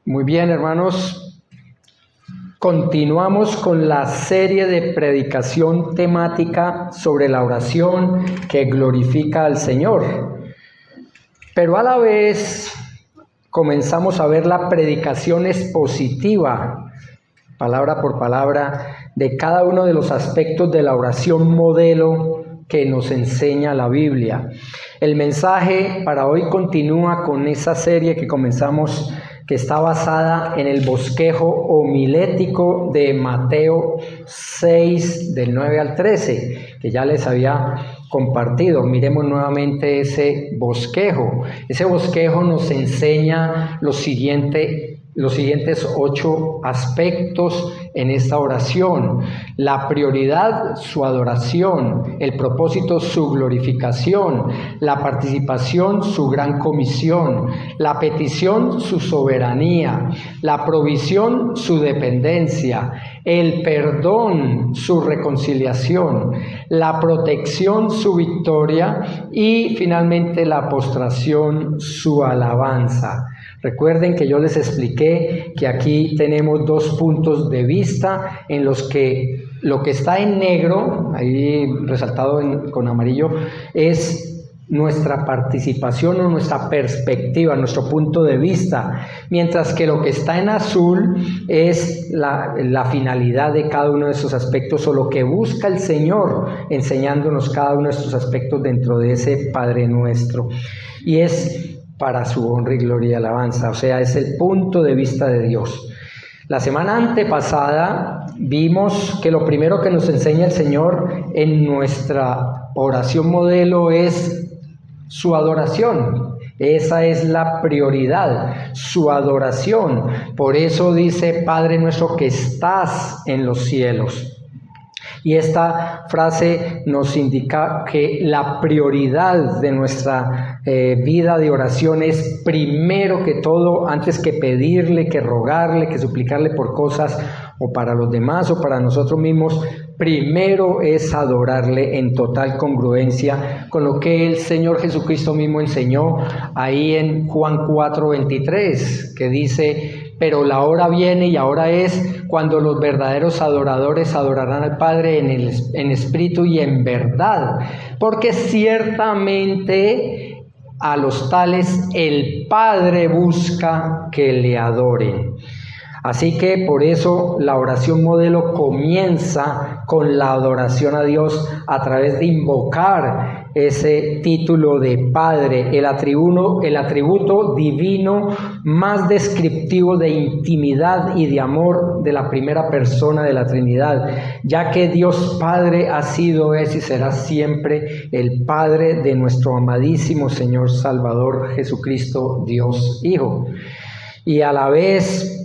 Muy bien, hermanos, continuamos con la serie de predicación temática sobre la oración que glorifica al Señor. Pero a la vez comenzamos a ver la predicación expositiva, palabra por palabra, de cada uno de los aspectos de la oración modelo que nos enseña la Biblia. El mensaje para hoy continúa con esa serie que comenzamos, que está basada en el bosquejo homilético de Mateo 6, del 9 al 13, que ya les había compartido. Miremos nuevamente ese bosquejo. Ese bosquejo nos enseña los siguientes 8 aspectos en esta oración. La prioridad, su adoración; el propósito, su glorificación; la participación, su gran comisión; la petición, su soberanía; la provisión, su dependencia; el perdón, su reconciliación; la protección, su victoria; y finalmente la postración, su alabanza. Recuerden que yo les expliqué que aquí tenemos 2 puntos de vista en los que lo que está en negro, ahí resaltado con amarillo, es nuestra participación o nuestra perspectiva, nuestro punto de vista, mientras que lo que está en azul es la finalidad de cada uno de esos aspectos, o lo que busca el Señor enseñándonos cada uno de estos aspectos dentro de ese Padre Nuestro. Y es para su honra y gloria y alabanza, o sea, es el punto de vista de Dios. La semana antepasada vimos que lo primero que nos enseña el Señor en nuestra oración modelo es su adoración. Esa es la prioridad, su adoración. Por eso dice: Padre nuestro que estás en los cielos. Y esta frase nos indica que la prioridad de nuestra vida de oración es, primero que todo, antes que pedirle, que rogarle, que suplicarle por cosas o para los demás o para nosotros mismos, primero es adorarle en total congruencia con lo que el Señor Jesucristo mismo enseñó ahí en Juan 4:23, que dice: pero la hora viene y ahora es cuando los verdaderos adoradores adorarán al Padre en espíritu y en verdad, porque ciertamente a los tales el Padre busca que le adoren. Así que por eso la oración modelo comienza con la adoración a Dios a través de invocar ese título de Padre, el atributo divino más descriptivo de intimidad y de amor de la primera persona de la Trinidad, ya que Dios Padre ha sido, es y será siempre el Padre de nuestro amadísimo Señor Salvador Jesucristo, Dios Hijo. Y a la vez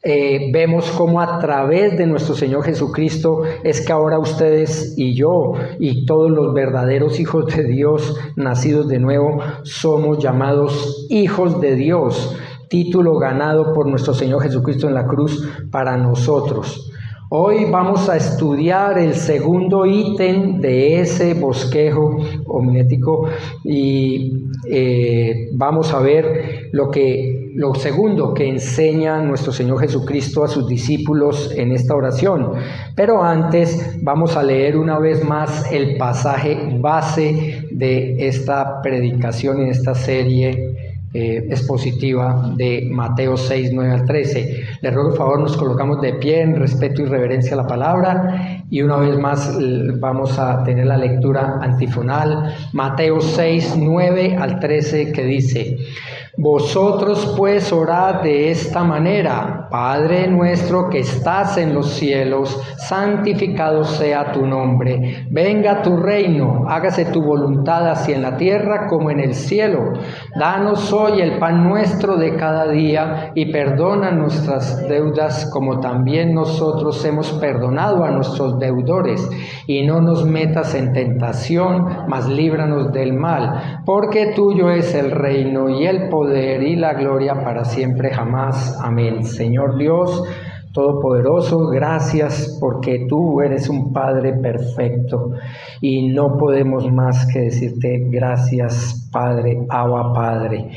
vemos cómo a través de nuestro Señor Jesucristo es que ahora ustedes y yo y todos los verdaderos hijos de Dios nacidos de nuevo somos llamados hijos de Dios, título ganado por nuestro Señor Jesucristo en la cruz para nosotros. Hoy vamos a estudiar el segundo ítem de ese bosquejo homilético y vamos a ver lo segundo que enseña nuestro Señor Jesucristo a sus discípulos en esta oración. Pero antes vamos a leer una vez más el pasaje base de esta predicación en esta serie expositiva de Mateo 6, 9 al 13. Les ruego por favor nos colocamos de pie en respeto y reverencia a la palabra y una vez más vamos a tener la lectura antifonal. Mateo 6, 9 al 13, que dice: vosotros pues orad de esta manera: Padre nuestro que estás en los cielos, santificado sea tu nombre. Venga tu reino, hágase tu voluntad así en la tierra como en el cielo. Danos hoy el pan nuestro de cada día y perdona nuestras deudas como también nosotros hemos perdonado a nuestros deudores. Y no nos metas en tentación, mas líbranos del mal, porque tuyo es el reino y el poder y la gloria para siempre jamás. Amén. Señor Dios Todopoderoso, gracias porque tú eres un Padre perfecto y no podemos más que decirte gracias, Padre, Abba Padre.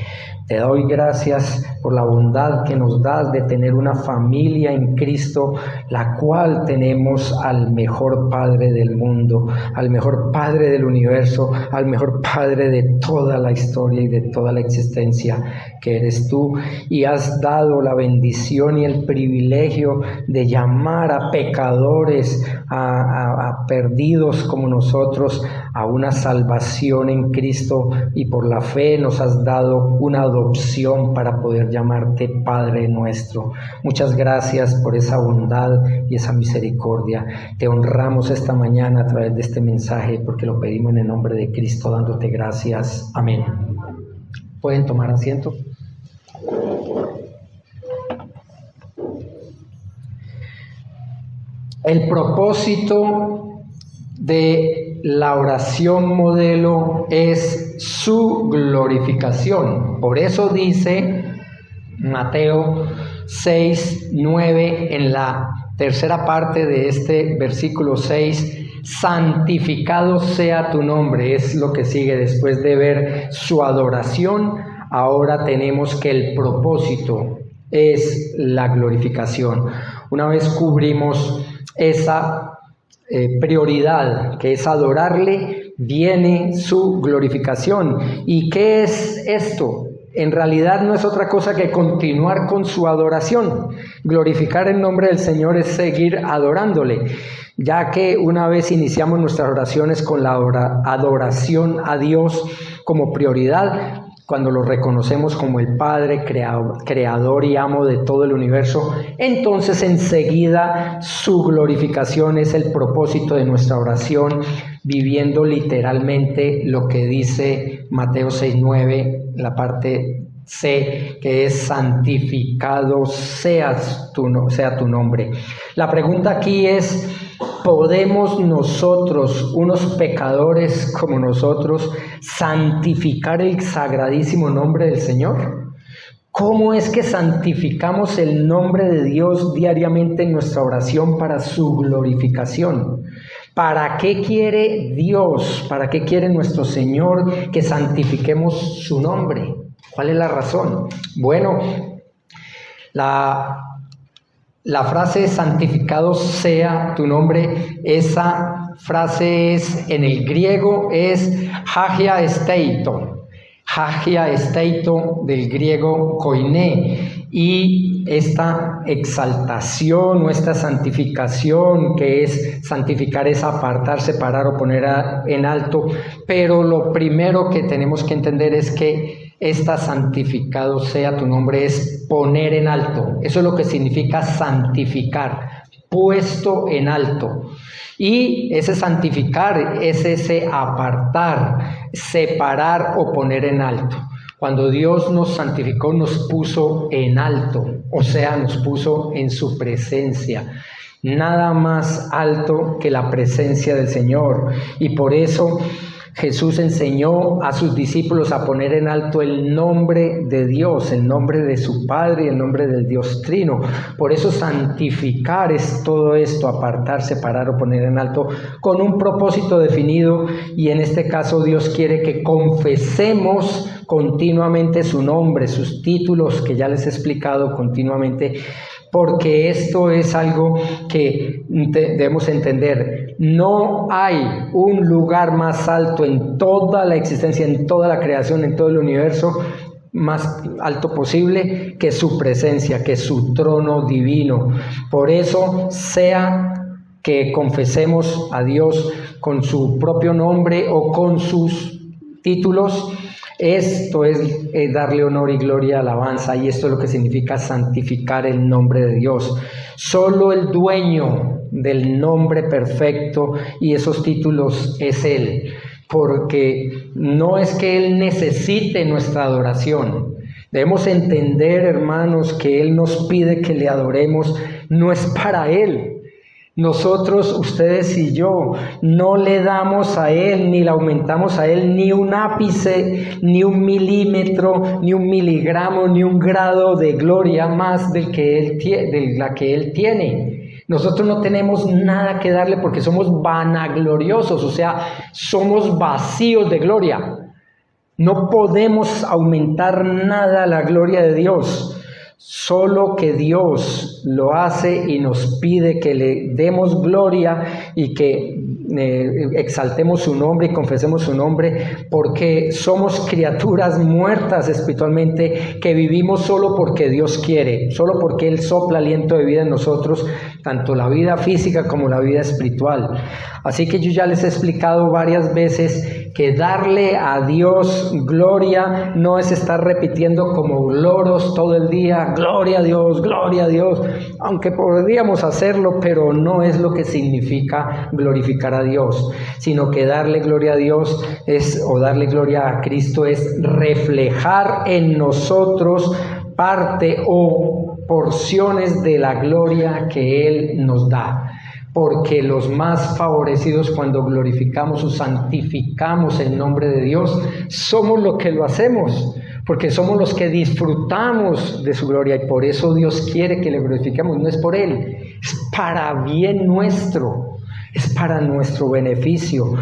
Te doy gracias por la bondad que nos das de tener una familia en Cristo, la cual tenemos al mejor Padre del mundo, al mejor Padre del universo, al mejor Padre de toda la historia y de toda la existencia, que eres tú, y has dado la bendición y el privilegio de llamar a pecadores, a perdidos como nosotros, a una salvación en Cristo, y por la fe nos has dado una adopción para poder llamarte Padre nuestro. Muchas gracias por esa bondad y esa misericordia. Te honramos esta mañana a través de este mensaje, porque lo pedimos en el nombre de Cristo, dándote gracias. Amén. ¿Pueden tomar asiento? El propósito de la oración modelo es su glorificación. Por eso dice Mateo 6:9 en la tercera parte de este versículo 6: santificado sea tu nombre. Es lo que sigue después de ver su adoración. Ahora tenemos que el propósito es la glorificación. Una vez cubrimos esa prioridad, que es adorarle, viene su glorificación. ¿Y qué es esto? En realidad no es otra cosa que continuar con su adoración. Glorificar el nombre del Señor es seguir adorándole, ya que una vez iniciamos nuestras oraciones con la adoración a Dios como prioridad, cuando lo reconocemos como el Padre, creador y amo de todo el universo, entonces enseguida su glorificación es el propósito de nuestra oración, viviendo literalmente lo que dice Mateo 6:9, la parte C, que es santificado sea tu nombre. La pregunta aquí es: ¿podemos nosotros, unos pecadores como nosotros, santificar el sagradísimo nombre del Señor? ¿Cómo es que santificamos el nombre de Dios diariamente en nuestra oración para su glorificación? ¿Para qué quiere Dios, para qué quiere nuestro Señor que santifiquemos su nombre? ¿Cuál es la razón? Bueno, la frase santificado sea tu nombre, esa frase es, en el griego, es hagia esteito del griego koiné, y esta exaltación o esta santificación, que es santificar, es apartar, separar o poner en alto, pero lo primero que tenemos que entender es que esta santificado sea tu nombre es poner en alto. Eso es lo que significa santificar, puesto en alto. Y ese santificar es ese apartar, separar o poner en alto. Cuando Dios nos santificó, nos puso en alto, o sea, nos puso en su presencia. Nada más alto que la presencia del Señor. Y por eso Jesús enseñó a sus discípulos a poner en alto el nombre de Dios, el nombre de su Padre y el nombre del Dios Trino. Por eso santificar es todo esto, apartar, separar o poner en alto, con un propósito definido, y en este caso Dios quiere que confesemos continuamente su nombre, sus títulos que ya les he explicado continuamente, porque esto es algo que debemos entender. No hay un lugar más alto en toda la existencia, en toda la creación, en todo el universo, más alto posible que su presencia, que su trono divino. Por eso, sea que confesemos a Dios con su propio nombre o con sus títulos, esto es darle honor y gloria, alabanza, y esto es lo que significa santificar el nombre de Dios. Solo el dueño del nombre perfecto y esos títulos es Él, porque no es que Él necesite nuestra adoración. Debemos entender, hermanos, que Él nos pide que le adoremos, no es para Él. Nosotros, ustedes y yo, no le damos a Él, ni le aumentamos a Él ni un ápice, ni un milímetro, ni un miligramo, ni un grado de gloria más de la que Él tiene. Nosotros no tenemos nada que darle porque somos vanagloriosos, o sea, somos vacíos de gloria. No podemos aumentar nada la gloria de Dios. Solo que Dios lo hace y nos pide que le demos gloria y que exaltemos su nombre y confesemos su nombre, porque somos criaturas muertas espiritualmente que vivimos solo porque Dios quiere, solo porque Él sopla aliento de vida en nosotros, tanto la vida física como la vida espiritual. Así que yo ya les he explicado varias veces que darle a Dios gloria no es estar repitiendo como loros todo el día, gloria a Dios, aunque podríamos hacerlo, pero no es lo que significa glorificar a Dios, sino que darle gloria a Dios darle gloria a Cristo es reflejar en nosotros parte o porciones de la gloria que Él nos da. Porque los más favorecidos, cuando glorificamos o santificamos el nombre de Dios, somos los que lo hacemos, porque somos los que disfrutamos de su gloria, y por eso Dios quiere que le glorifiquemos. No es por Él, es para bien nuestro, es para nuestro beneficio.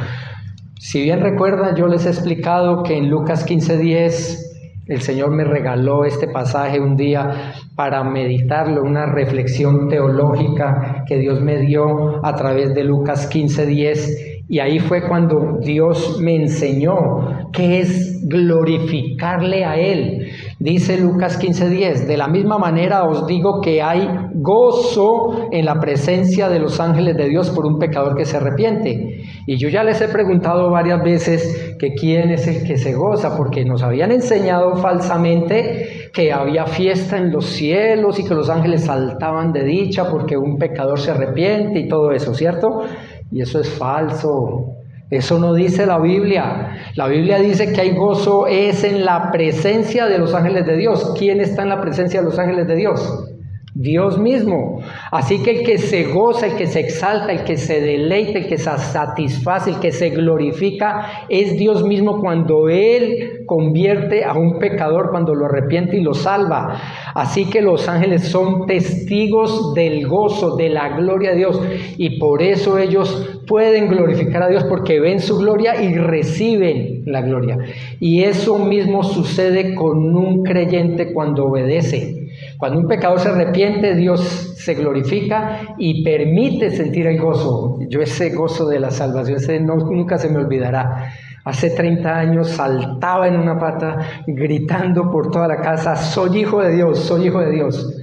Si bien recuerdan, yo les he explicado que en Lucas 15:10 el Señor me regaló este pasaje un día para meditarlo, una reflexión teológica que Dios me dio a través de Lucas 15:10, y ahí fue cuando Dios me enseñó qué es glorificarle a Él. Dice Lucas 15:10, de la misma manera os digo que hay gozo en la presencia de los ángeles de Dios por un pecador que se arrepiente. Y yo ya les he preguntado varias veces que quién es el que se goza, porque nos habían enseñado falsamente que había fiesta en los cielos y que los ángeles saltaban de dicha porque un pecador se arrepiente y todo eso, ¿cierto? Y eso es falso. Eso no dice la Biblia. La Biblia dice que hay gozo es en la presencia de los ángeles de Dios. ¿Quién está en la presencia de los ángeles de Dios? Dios mismo. Así que el que se goza, el que se exalta, el que se deleita, el que se satisface, el que se glorifica es Dios mismo cuando Él convierte a un pecador, cuando lo arrepiente y lo salva. Así que los ángeles son testigos del gozo, de la gloria de Dios, y por eso ellos pueden glorificar a Dios, porque ven su gloria y reciben la gloria. Y eso mismo sucede con un creyente cuando obedece. Cuando un pecador se arrepiente, Dios se glorifica y permite sentir el gozo. Yo ese gozo de la salvación, nunca se me olvidará. Hace 30 años saltaba en una pata gritando por toda la casa, soy hijo de Dios, soy hijo de Dios.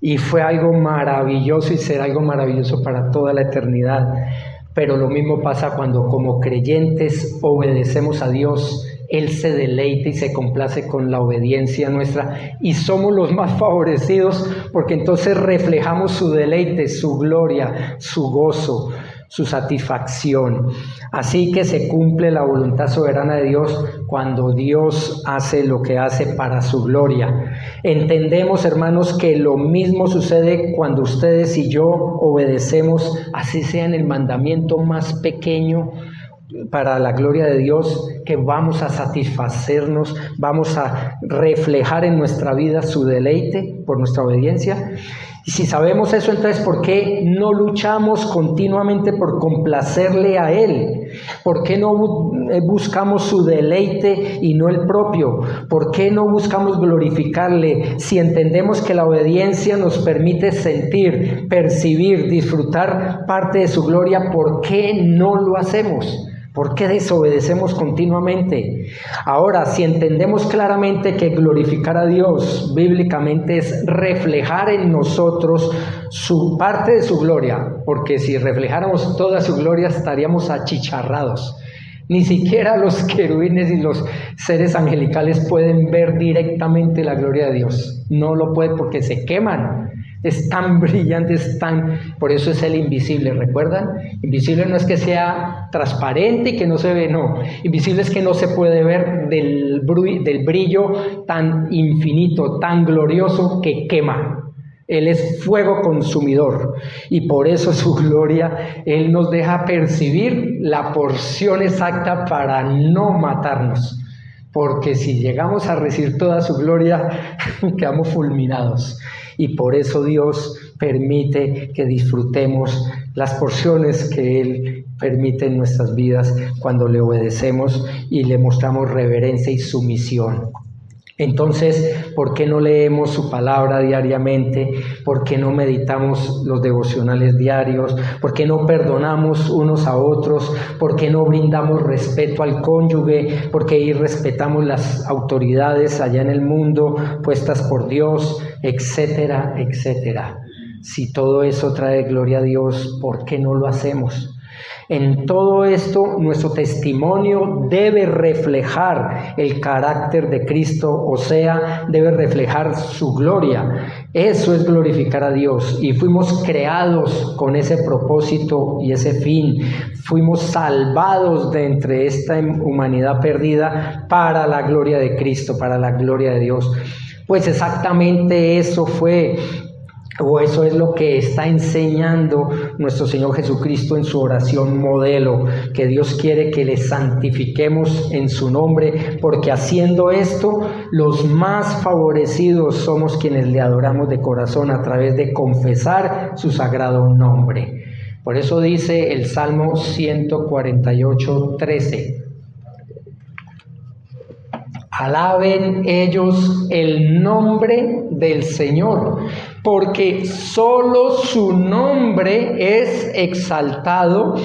Y fue algo maravilloso y será algo maravilloso para toda la eternidad. Pero lo mismo pasa cuando como creyentes obedecemos a Dios. Él se deleita y se complace con la obediencia nuestra, y somos los más favorecidos porque entonces reflejamos su deleite, su gloria, su gozo, su satisfacción. Así que se cumple la voluntad soberana de Dios cuando Dios hace lo que hace para su gloria. Entendemos, hermanos, que lo mismo sucede cuando ustedes y yo obedecemos, así sea en el mandamiento más pequeño, para la gloria de Dios, que vamos a satisfacernos, vamos a reflejar en nuestra vida su deleite por nuestra obediencia. Y si sabemos eso, entonces ¿por qué no luchamos continuamente por complacerle a Él? ¿Por qué no buscamos su deleite y no el propio? ¿Por qué no buscamos glorificarle? Si entendemos que la obediencia nos permite sentir, percibir, disfrutar parte de su gloria, ¿por qué no lo hacemos? ¿Por qué desobedecemos continuamente? Ahora, si entendemos claramente que glorificar a Dios bíblicamente es reflejar en nosotros su parte de su gloria, porque si reflejáramos toda su gloria estaríamos achicharrados. Ni siquiera los querubines y los seres angelicales pueden ver directamente la gloria de Dios. No lo pueden porque se queman. Es tan brillante, por eso es el invisible, ¿recuerdan? Invisible no es que sea transparente y que no se ve, no. Invisible es que no se puede ver del brillo tan infinito, tan glorioso que quema. Él es fuego consumidor y por eso su gloria, Él nos deja percibir la porción exacta para no matarnos. Porque si llegamos a recibir toda su gloria, quedamos fulminados. Y por eso Dios permite que disfrutemos las porciones que Él permite en nuestras vidas cuando le obedecemos y le mostramos reverencia y sumisión. Entonces, ¿por qué no leemos su palabra diariamente? ¿Por qué no meditamos los devocionales diarios? ¿Por qué no perdonamos unos a otros? ¿Por qué no brindamos respeto al cónyuge? ¿Por qué respetamos las autoridades allá en el mundo puestas por Dios? Etcétera, etcétera. Si todo eso trae gloria a Dios, ¿por qué no lo hacemos? En todo esto, nuestro testimonio debe reflejar el carácter de Cristo, o sea, debe reflejar su gloria. Eso es glorificar a Dios, y fuimos creados con ese propósito y ese fin. Fuimos salvados de entre esta humanidad perdida para la gloria de Cristo, para la gloria de Dios. Pues exactamente eso fue, o eso es lo que está enseñando nuestro Señor Jesucristo en su oración modelo, que Dios quiere que le santifiquemos en su nombre, porque haciendo esto, los más favorecidos somos quienes le adoramos de corazón a través de confesar su sagrado nombre. Por eso dice el Salmo 148:13. Alaben ellos el nombre del Señor, porque solo su nombre es exaltado,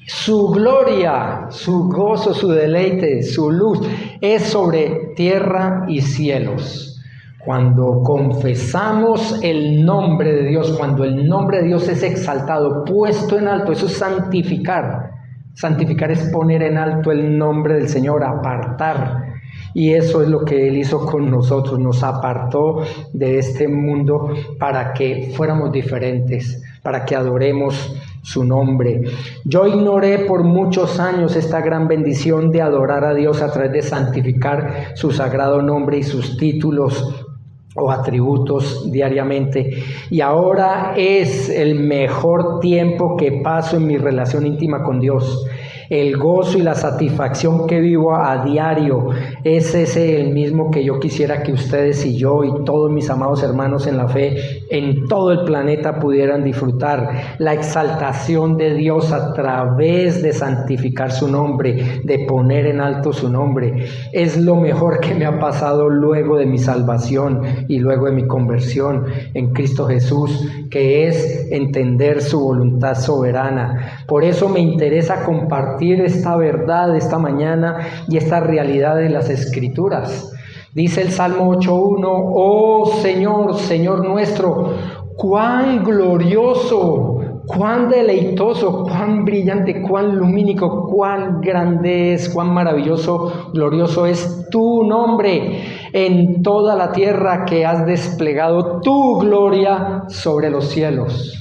su gloria, su gozo, su deleite, su luz es sobre tierra y cielos. Cuando confesamos el nombre de Dios, cuando el nombre de Dios es exaltado, puesto en alto, eso es santificar. Santificar es poner en alto el nombre del Señor, apartar. Y eso es lo que Él hizo con nosotros, nos apartó de este mundo para que fuéramos diferentes, para que adoremos su nombre. Yo ignoré por muchos años esta gran bendición de adorar a Dios a través de santificar su sagrado nombre y sus títulos o atributos diariamente, y ahora es el mejor tiempo que paso en mi relación íntima con Dios. El gozo y la satisfacción que vivo a diario es ese el mismo que yo quisiera que ustedes y yo y todos mis amados hermanos en la fe en todo el planeta pudieran disfrutar. La exaltación de Dios a través de santificar su nombre, de poner en alto su nombre, es lo mejor que me ha pasado luego de mi salvación y luego de mi conversión en Cristo Jesús, que es entender su voluntad soberana. Por eso me interesa compartir esta verdad esta mañana y esta realidad de las Escrituras. Dice el Salmo 8:1, oh Señor, Señor nuestro, cuán glorioso, cuán deleitoso, cuán brillante, cuán lumínico, cuán grande es, cuán maravilloso, glorioso es tu nombre en toda la tierra, que has desplegado tu gloria sobre los cielos,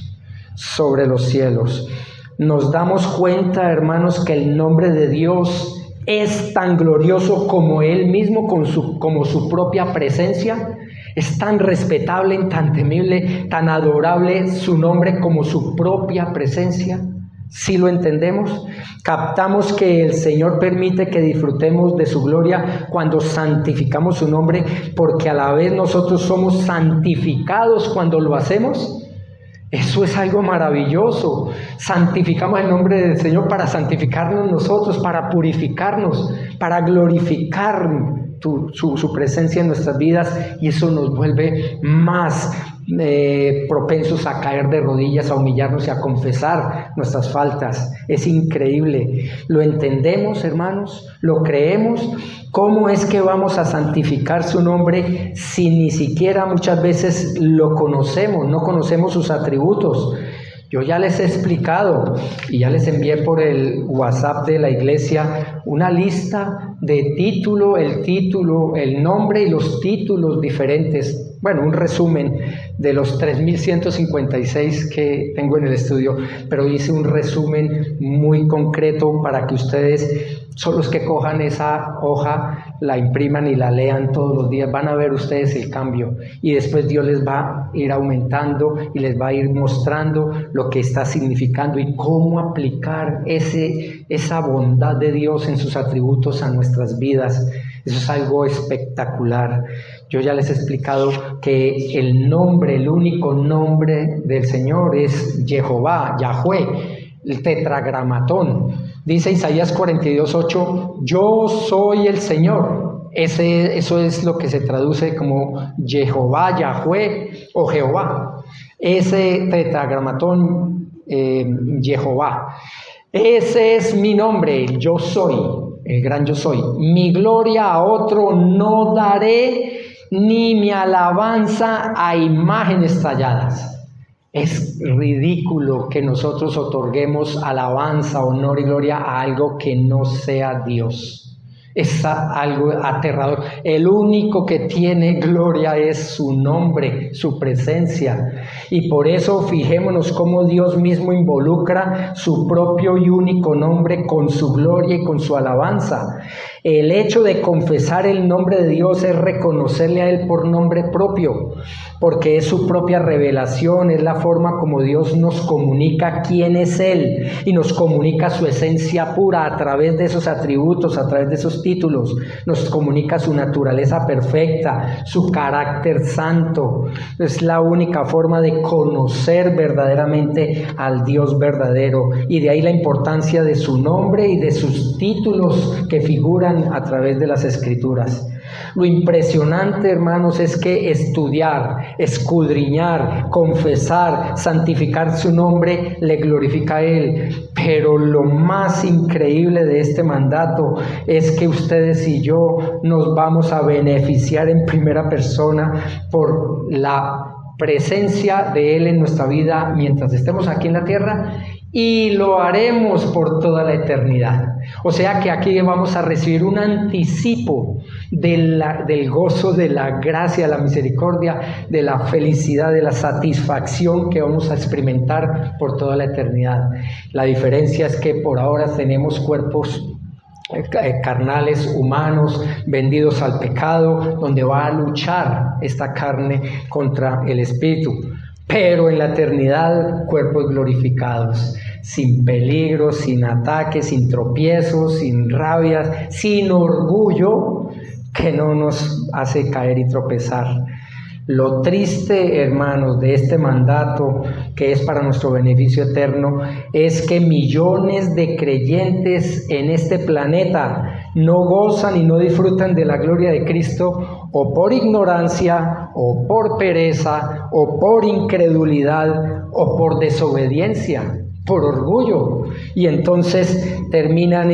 sobre los cielos. Nos damos cuenta, hermanos, que el nombre de Dios es tan glorioso como Él mismo, como su propia presencia. Es tan respetable, tan temible, tan adorable su nombre como su propia presencia. ¿Sí lo entendemos? Captamos que el Señor permite que disfrutemos de su gloria cuando santificamos su nombre, porque a la vez nosotros somos santificados cuando lo hacemos. Eso es algo maravilloso. Santificamos el nombre del Señor para santificarnos nosotros, para purificarnos, para glorificar su presencia en nuestras vidas, y eso nos vuelve más propensos a caer de rodillas, a humillarnos y a confesar nuestras faltas. Es increíble. ¿Lo entendemos, hermanos? ¿Lo creemos? ¿Cómo es que vamos a santificar su nombre si ni siquiera muchas veces lo conocemos, no conocemos sus atributos? Yo ya les he explicado y ya les envié por el WhatsApp de la iglesia una lista de el nombre y los títulos diferentes. Bueno, un resumen de los 3.156 que tengo en el estudio, pero hice un resumen muy concreto para que ustedes, son los que cojan esa hoja, la impriman y la lean todos los días. Van a ver ustedes el cambio, y después Dios les va a ir aumentando y les va a ir mostrando lo que está significando y cómo aplicar esa bondad de Dios en sus atributos a nuestras vidas. Eso es algo espectacular. Yo ya les he explicado que el único nombre del Señor es Jehová, Yahweh. el tetragramatón. Dice Isaías 42:8, yo soy el Señor. Eso es lo que se traduce como Jehová, Yahweh o Jehová. Ese tetragramatón, Jehová. Ese es mi nombre, el yo soy, el gran yo soy. Mi gloria a otro no daré, ni mi alabanza a imágenes talladas. Es ridículo que nosotros otorguemos alabanza, honor y gloria a algo que no sea Dios. Es algo aterrador. El único que tiene gloria es su nombre, su presencia. Y por eso fijémonos cómo Dios mismo involucra su propio y único nombre con su gloria y con su alabanza. El hecho de confesar el nombre de Dios es reconocerle a Él por nombre propio, porque es su propia revelación, es la forma como Dios nos comunica quién es Él y nos comunica su esencia pura a través de esos atributos, a través de esos títulos, nos comunica su naturaleza perfecta, su carácter santo. Es la única forma de conocer verdaderamente al Dios verdadero, y de ahí la importancia de su nombre y de sus títulos que figuran a través de las Escrituras. Lo impresionante, hermanos, es que estudiar, escudriñar, confesar, santificar su nombre le glorifica a Él. Pero lo más increíble de este mandato es que ustedes y yo nos vamos a beneficiar en primera persona por la presencia de Él en nuestra vida mientras estemos aquí en la tierra, y lo haremos por toda la eternidad. O sea que aquí vamos a recibir un anticipo del gozo, de la gracia, de la misericordia, de la felicidad, de la satisfacción que vamos a experimentar por toda la eternidad. La diferencia es que por ahora tenemos cuerpos carnales, humanos, vendidos al pecado, donde va a luchar esta carne contra el espíritu. Pero en la eternidad, cuerpos glorificados, sin peligro, sin ataques, sin tropiezos, sin rabias, sin orgullo que no nos hace caer y tropezar. Lo triste, hermanos, de este mandato, que es para nuestro beneficio eterno, es que millones de creyentes en este planeta no gozan y no disfrutan de la gloria de Cristo, o por ignorancia, o por pereza, o por incredulidad, o por desobediencia, por orgullo. Y entonces terminan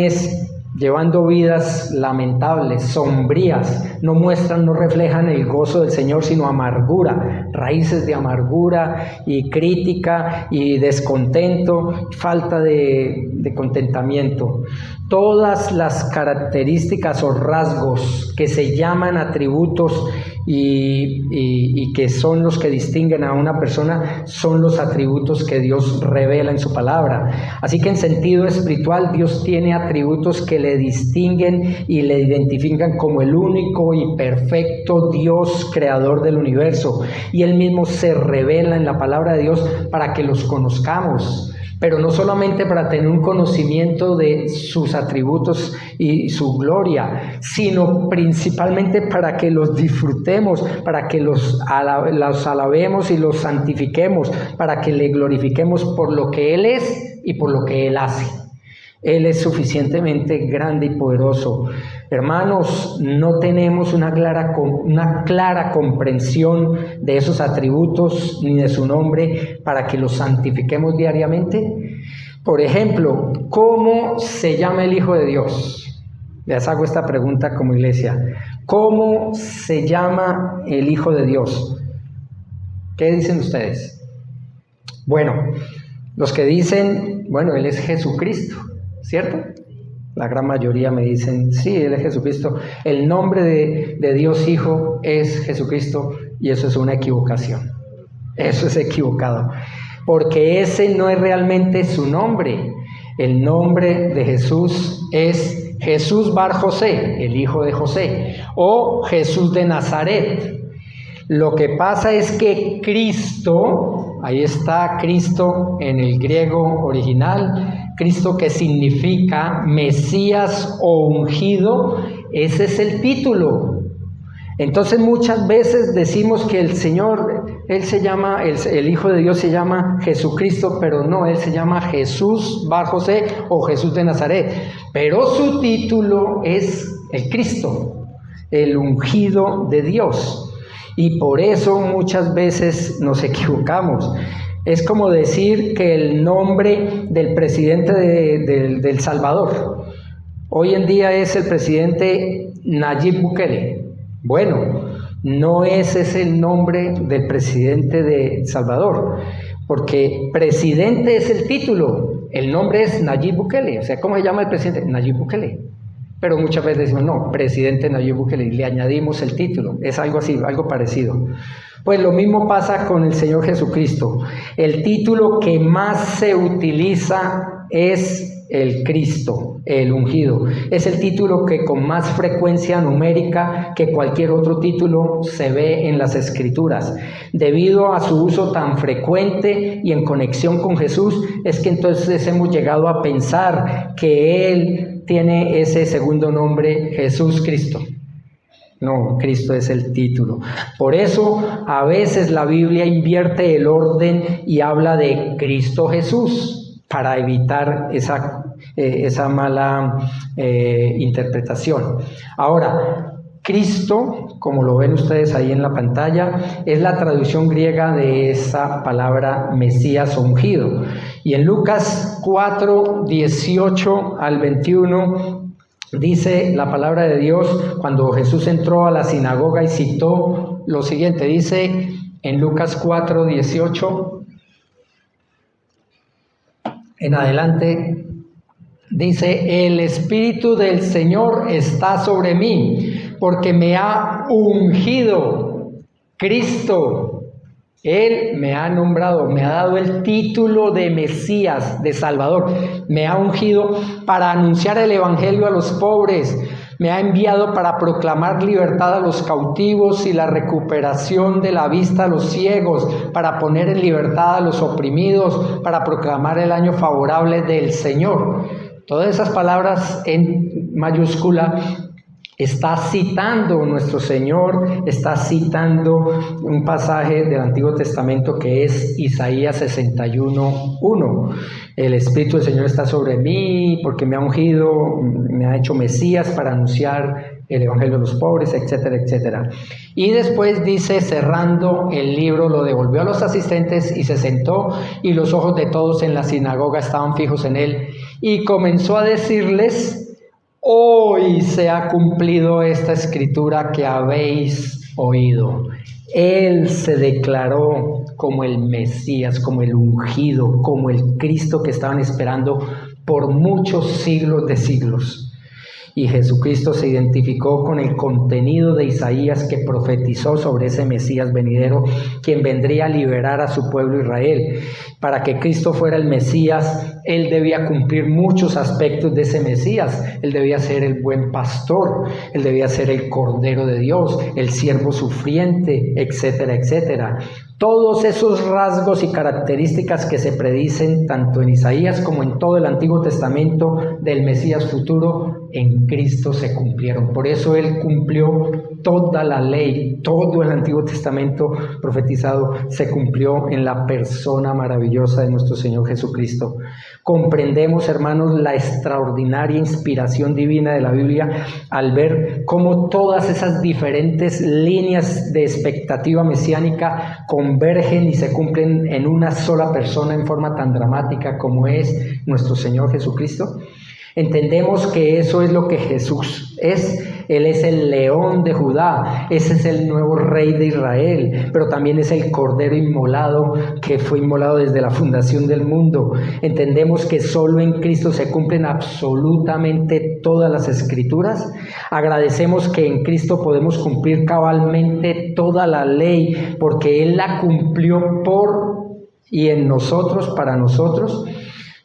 llevando vidas lamentables, sombrías, no muestran, no reflejan el gozo del Señor, sino amargura, raíces de amargura y crítica y descontento, falta de contentamiento. Todas las características o rasgos que se llaman atributos y que son los que distinguen a una persona, son los atributos que Dios revela en su palabra. Así que en sentido espiritual, Dios tiene atributos que le distinguen y le identifican como el único y perfecto Dios creador del universo, y Él mismo se revela en la palabra de Dios para que los conozcamos. Pero no solamente para tener un conocimiento de sus atributos y su gloria, sino principalmente para que los disfrutemos, para que los alabemos y los santifiquemos, para que le glorifiquemos por lo que Él es y por lo que Él hace. Él es suficientemente grande y poderoso. Hermanos, no tenemos una clara comprensión de esos atributos ni de su nombre para que los santifiquemos diariamente. Por ejemplo, ¿cómo se llama el Hijo de Dios? Les hago esta pregunta como iglesia. ¿Cómo se llama el Hijo de Dios? ¿Qué dicen ustedes? Bueno, los que dicen, bueno, Él es Jesucristo, ¿cierto? La gran mayoría me dicen, sí, Él es Jesucristo. El nombre de Dios Hijo es Jesucristo, y eso es una equivocación. Eso es equivocado, porque ese no es realmente su nombre. El nombre de Jesús es Jesús Bar José, el hijo de José, o Jesús de Nazaret. Lo que pasa es que Cristo, ahí está Cristo en el griego original, Cristo, que significa Mesías o ungido, ese es el título. Entonces muchas veces decimos que el Señor, Él se llama, el Hijo de Dios se llama Jesucristo, pero no, Él se llama Jesús Bar José o Jesús de Nazaret. Pero su título es el Cristo, el ungido de Dios. Y por eso muchas veces nos equivocamos. Es como decir que el nombre del presidente del Salvador hoy en día es el presidente Nayib Bukele. Bueno, no ese es el nombre del presidente de El Salvador, porque presidente es el título, el nombre es Nayib Bukele. O sea, ¿cómo se llama el presidente? Nayib Bukele. Pero muchas veces decimos, no, presidente Nayib Bukele, y le añadimos el título. Es algo así, algo parecido. Pues lo mismo pasa con el Señor Jesucristo. El título que más se utiliza es el Cristo, el ungido. Es el título que con más frecuencia numérica que cualquier otro título se ve en las Escrituras. Debido a su uso tan frecuente y en conexión con Jesús, es que entonces hemos llegado a pensar que Él tiene ese segundo nombre, Jesús Cristo. No, Cristo es el título. Por eso a veces la Biblia invierte el orden y habla de Cristo Jesús, para evitar esa mala interpretación. Ahora, Cristo, como lo ven ustedes ahí en la pantalla, es la traducción griega de esa palabra Mesías o ungido. Y en Lucas 4, 18 al 21, dice la palabra de Dios, cuando Jesús entró a la sinagoga y citó lo siguiente, dice en Lucas 4, 18, en adelante, dice, el Espíritu del Señor está sobre mí, porque me ha ungido Cristo. Él me ha nombrado, me ha dado el título de Mesías, de Salvador. Me ha ungido para anunciar el Evangelio a los pobres. Me ha enviado para proclamar libertad a los cautivos y la recuperación de la vista a los ciegos, para poner en libertad a los oprimidos, para proclamar el año favorable del Señor. Todas esas palabras en mayúscula está citando nuestro Señor, está citando un pasaje del Antiguo Testamento que es Isaías 61:1. El Espíritu del Señor está sobre mí porque me ha ungido, me ha hecho Mesías para anunciar el Evangelio de los pobres, etcétera, etcétera. Y después dice, cerrando el libro, lo devolvió a los asistentes y se sentó, y los ojos de todos en la sinagoga estaban fijos en él, y comenzó a decirles, hoy se ha cumplido esta escritura que habéis oído. Él se declaró como el Mesías, como el ungido, como el Cristo que estaban esperando por muchos siglos de siglos. Y Jesucristo se identificó con el contenido de Isaías que profetizó sobre ese Mesías venidero, quien vendría a liberar a su pueblo Israel. Para que Cristo fuera el Mesías, Él debía cumplir muchos aspectos de ese Mesías. Él debía ser el buen pastor, Él debía ser el Cordero de Dios, el siervo sufriente, etcétera, etcétera. Todos esos rasgos y características que se predicen tanto en Isaías como en todo el Antiguo Testamento del Mesías futuro, en Cristo se cumplieron. Por eso Él cumplió toda la ley, todo el Antiguo Testamento profetizado se cumplió en la persona maravillosa de nuestro Señor Jesucristo. Comprendemos, hermanos, la extraordinaria inspiración divina de la Biblia al ver cómo todas esas diferentes líneas de expectativa mesiánica convergen y se cumplen en una sola persona en forma tan dramática como es nuestro Señor Jesucristo. Entendemos que eso es lo que Jesús es. Él es el león de Judá, ese es el nuevo rey de Israel, pero también es el cordero inmolado que fue inmolado desde la fundación del mundo. Entendemos que solo en Cristo se cumplen absolutamente todas las escrituras. Agradecemos que en Cristo podemos cumplir cabalmente toda la ley, porque Él la cumplió por y en nosotros, para nosotros.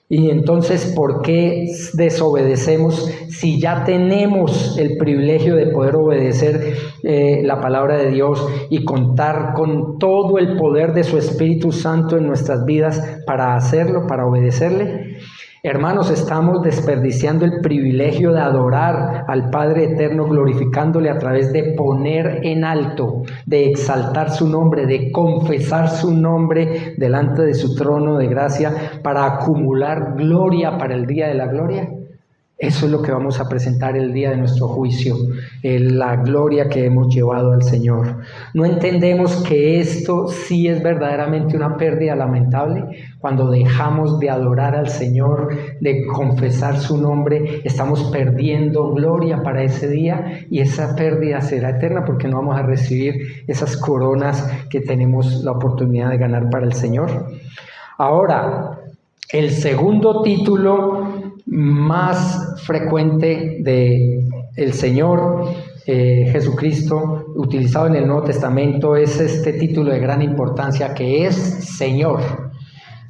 Y entonces, ¿por qué desobedecemos si ya tenemos el privilegio de poder obedecer la palabra de Dios y contar con todo el poder de su Espíritu Santo en nuestras vidas para hacerlo, para obedecerle? Hermanos, estamos desperdiciando el privilegio de adorar al Padre Eterno, glorificándole a través de poner en alto, de exaltar su nombre, de confesar su nombre delante de su trono de gracia para acumular gloria para el día de la gloria. Eso es lo que vamos a presentar el día de nuestro juicio, la gloria que hemos llevado al Señor. ¿No entendemos que esto sí es verdaderamente una pérdida lamentable? Cuando dejamos de adorar al Señor, de confesar su nombre, estamos perdiendo gloria para ese día, y esa pérdida será eterna porque no vamos a recibir esas coronas que tenemos la oportunidad de ganar para el Señor. Ahora, el segundo título más frecuente de el Señor Jesucristo, utilizado en el Nuevo Testamento, es este título de gran importancia que es Señor.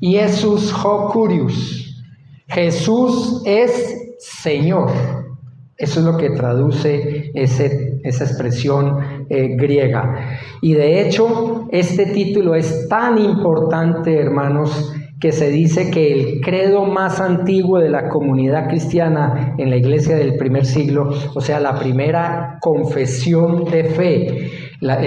Jesús ho Kyrios. Jesús es Señor. Eso es lo que traduce esa expresión griega. Y de hecho, este título es tan importante, hermanos, que se dice que el credo más antiguo de la comunidad cristiana en la iglesia del primer siglo, o sea, la primera confesión de fe, la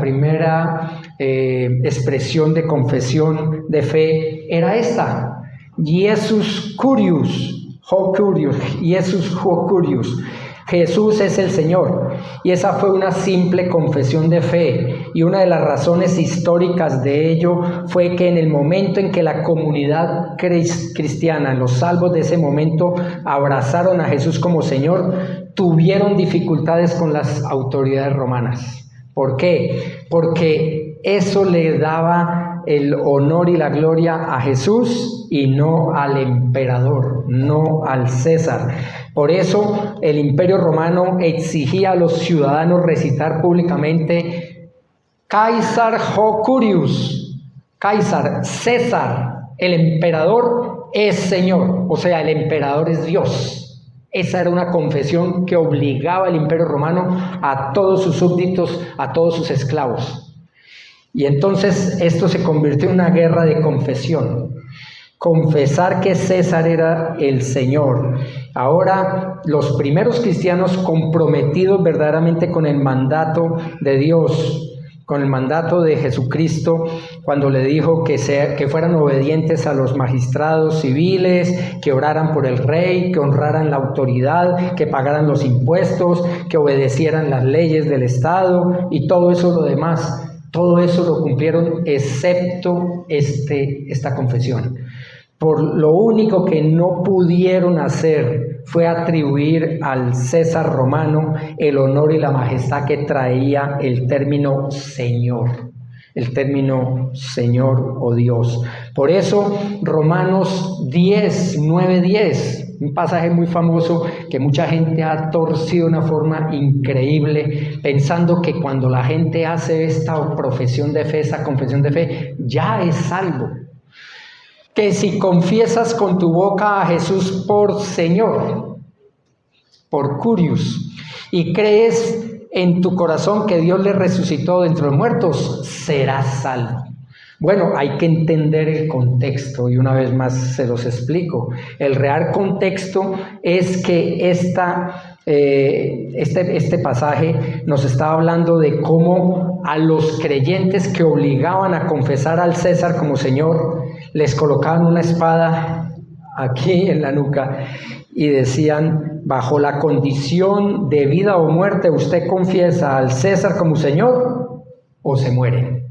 primera expresión de confesión de fe era esta: Jesús Kyrios, ho Kyrios, Jesús ho Kyrios. Jesús es el Señor, y esa fue una simple confesión de fe, y una de las razones históricas de ello fue que en el momento en que la comunidad cristiana, los salvos de ese momento, abrazaron a Jesús como Señor, tuvieron dificultades con las autoridades romanas. ¿Por qué? Porque eso le daba el honor y la gloria a Jesús y no al emperador, no al César. Por eso el Imperio Romano exigía a los ciudadanos recitar públicamente Caesar ho Kyrios, César, el emperador es Señor, o sea, el emperador es Dios. Esa era una confesión que obligaba al Imperio Romano a todos sus súbditos, a todos sus esclavos. Y entonces esto se convirtió en una guerra de confesión. Confesar que César era el Señor. Ahora, los primeros cristianos comprometidos verdaderamente con el mandato de Dios, con el mandato de Jesucristo, cuando le dijo que fueran obedientes a los magistrados civiles, que oraran por el rey, que honraran la autoridad, que pagaran los impuestos, que obedecieran las leyes del Estado y todo eso lo demás. Todo eso lo cumplieron excepto esta confesión. Por lo único que no pudieron hacer fue atribuir al César romano el honor y la majestad que traía el término Señor. El término Señor o Dios. Por eso Romanos 9:10, un pasaje muy famoso que mucha gente ha torcido de una forma increíble, pensando que cuando la gente hace esta profesión de fe, esta confesión de fe, ya es salvo. Que si confiesas con tu boca a Jesús por Señor, por Kyrios, y crees en tu corazón que Dios le resucitó de entre los muertos, serás salvo. Bueno, hay que entender el contexto y una vez más se los explico. El real contexto es que este pasaje nos está hablando de cómo a los creyentes que obligaban a confesar al César como Señor, les colocaban una espada aquí en la nuca y decían: bajo la condición de vida o muerte, usted confiesa al César como Señor o se muere.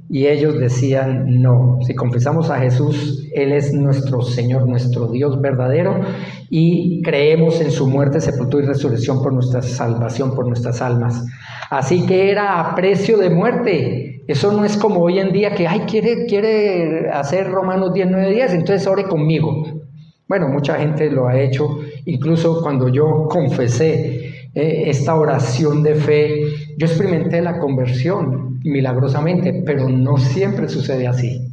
Y ellos decían: no, si confesamos a Jesús, Él es nuestro Señor, nuestro Dios verdadero, y creemos en su muerte, sepultura y resurrección por nuestra salvación, por nuestras almas. Así que era a precio de muerte. Eso no es como hoy en día que quiere hacer Romanos 10:9-10, entonces ore conmigo. Bueno, mucha gente lo ha hecho, incluso cuando yo confesé esta oración de fe, yo experimenté la conversión milagrosamente, pero no siempre sucede así.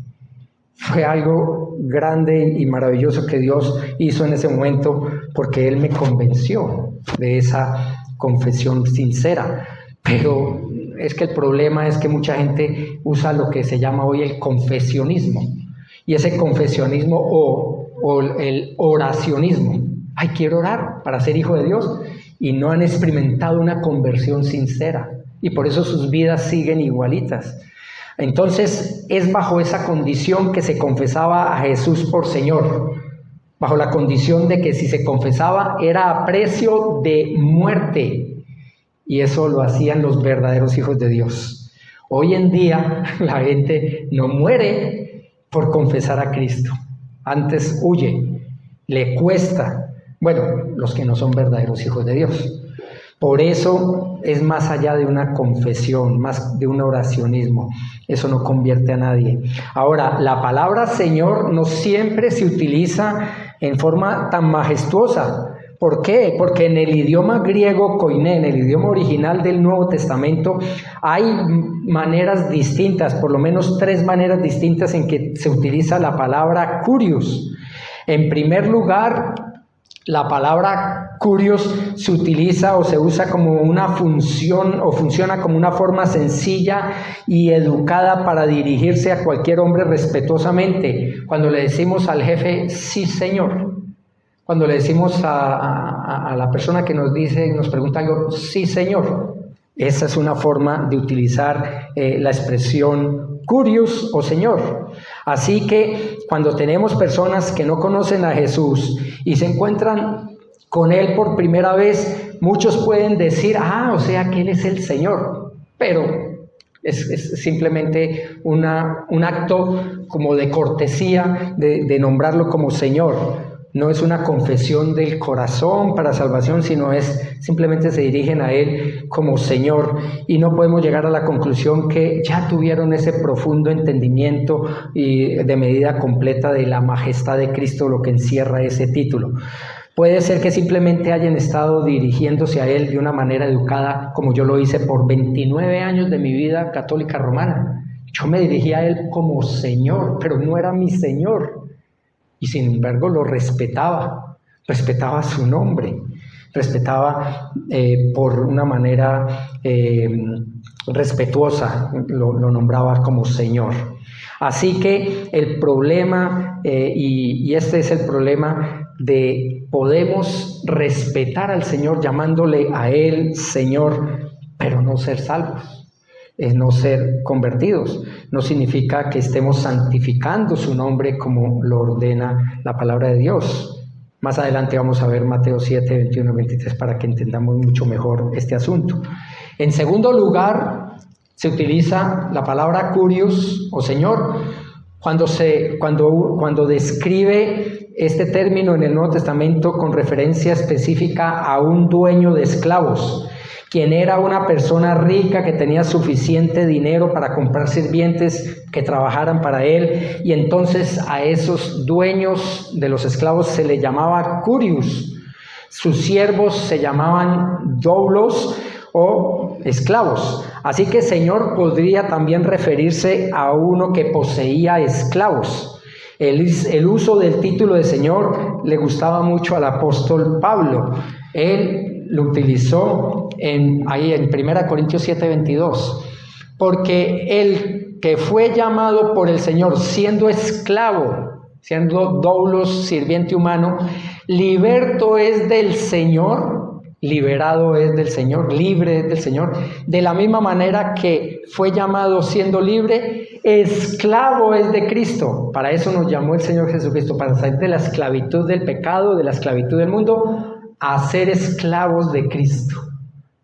Fue algo grande y maravilloso que Dios hizo en ese momento, porque Él me convenció de esa confesión sincera. Pero es que el problema es que mucha gente usa lo que se llama hoy el confesionismo. Y ese confesionismo o o el oracionismo. Ay, quiero orar para ser hijo de Dios, y no han experimentado una conversión sincera, y por eso sus vidas siguen igualitas. Entonces es bajo esa condición que se confesaba a Jesús por Señor, bajo la condición de que si se confesaba era a precio de muerte, y eso lo hacían los verdaderos hijos de Dios. Hoy en día la gente no muere por confesar a Cristo, antes huye, le cuesta. Bueno, los que no son verdaderos hijos de Dios. Por eso es más allá de una confesión, más de un oracionismo. Eso no convierte a nadie. Ahora, la palabra Señor no siempre se utiliza en forma tan majestuosa. ¿Por qué? Porque en el idioma griego koiné, en el idioma original del Nuevo Testamento, hay maneras distintas, por lo menos 3 maneras distintas en que se utiliza la palabra kurios. En primer lugar, la palabra kurios se utiliza o se usa como una función o funciona como una forma sencilla y educada para dirigirse a cualquier hombre respetuosamente. Cuando le decimos al jefe, sí señor. Cuando le decimos a la persona que nos dice, nos pregunta algo, sí señor. Esa es una forma de utilizar la expresión kurios o Señor. Así que cuando tenemos personas que no conocen a Jesús y se encuentran con Él por primera vez, muchos pueden decir, o sea que Él es el Señor, pero es simplemente un acto como de cortesía de nombrarlo como Señor. No es una confesión del corazón para salvación, sino simplemente se dirigen a Él como Señor, y no podemos llegar a la conclusión que ya tuvieron ese profundo entendimiento y de medida completa de la majestad de Cristo, lo que encierra ese título. Puede ser que simplemente hayan estado dirigiéndose a Él de una manera educada, como yo lo hice por 29 años de mi vida católica romana. Yo me dirigía a Él como Señor, pero no era mi Señor. Y sin embargo lo respetaba su nombre, respetaba por una manera respetuosa, lo nombraba como Señor. Así que el problema, y este es el problema, podemos respetar al Señor llamándole a Él Señor, pero no ser salvos. No ser convertidos. No significa que estemos santificando su nombre como lo ordena la palabra de Dios. Más adelante vamos a ver Mateo 7, 21 y 23 para que entendamos mucho mejor este asunto. En segundo lugar, se utiliza la palabra kurios o Señor cuando describe este término en el Nuevo Testamento con referencia específica a un dueño de esclavos, quien era una persona rica que tenía suficiente dinero para comprar sirvientes que trabajaran para él, y entonces a esos dueños de los esclavos se le llamaba kurios. Sus siervos se llamaban doulos o esclavos. Así que Señor podría también referirse a uno que poseía esclavos. El uso del título de Señor le gustaba mucho al apóstol Pablo. Él lo utilizó en 1 Corintios 7:22, porque el que fue llamado por el Señor siendo esclavo, siendo doulos, sirviente humano, liberto es del Señor, liberado es del Señor, libre es del Señor, de la misma manera que fue llamado siendo libre, esclavo es de Cristo. Para eso nos llamó el Señor Jesucristo, para salir de la esclavitud del pecado, de la esclavitud del mundo, a ser esclavos de Cristo,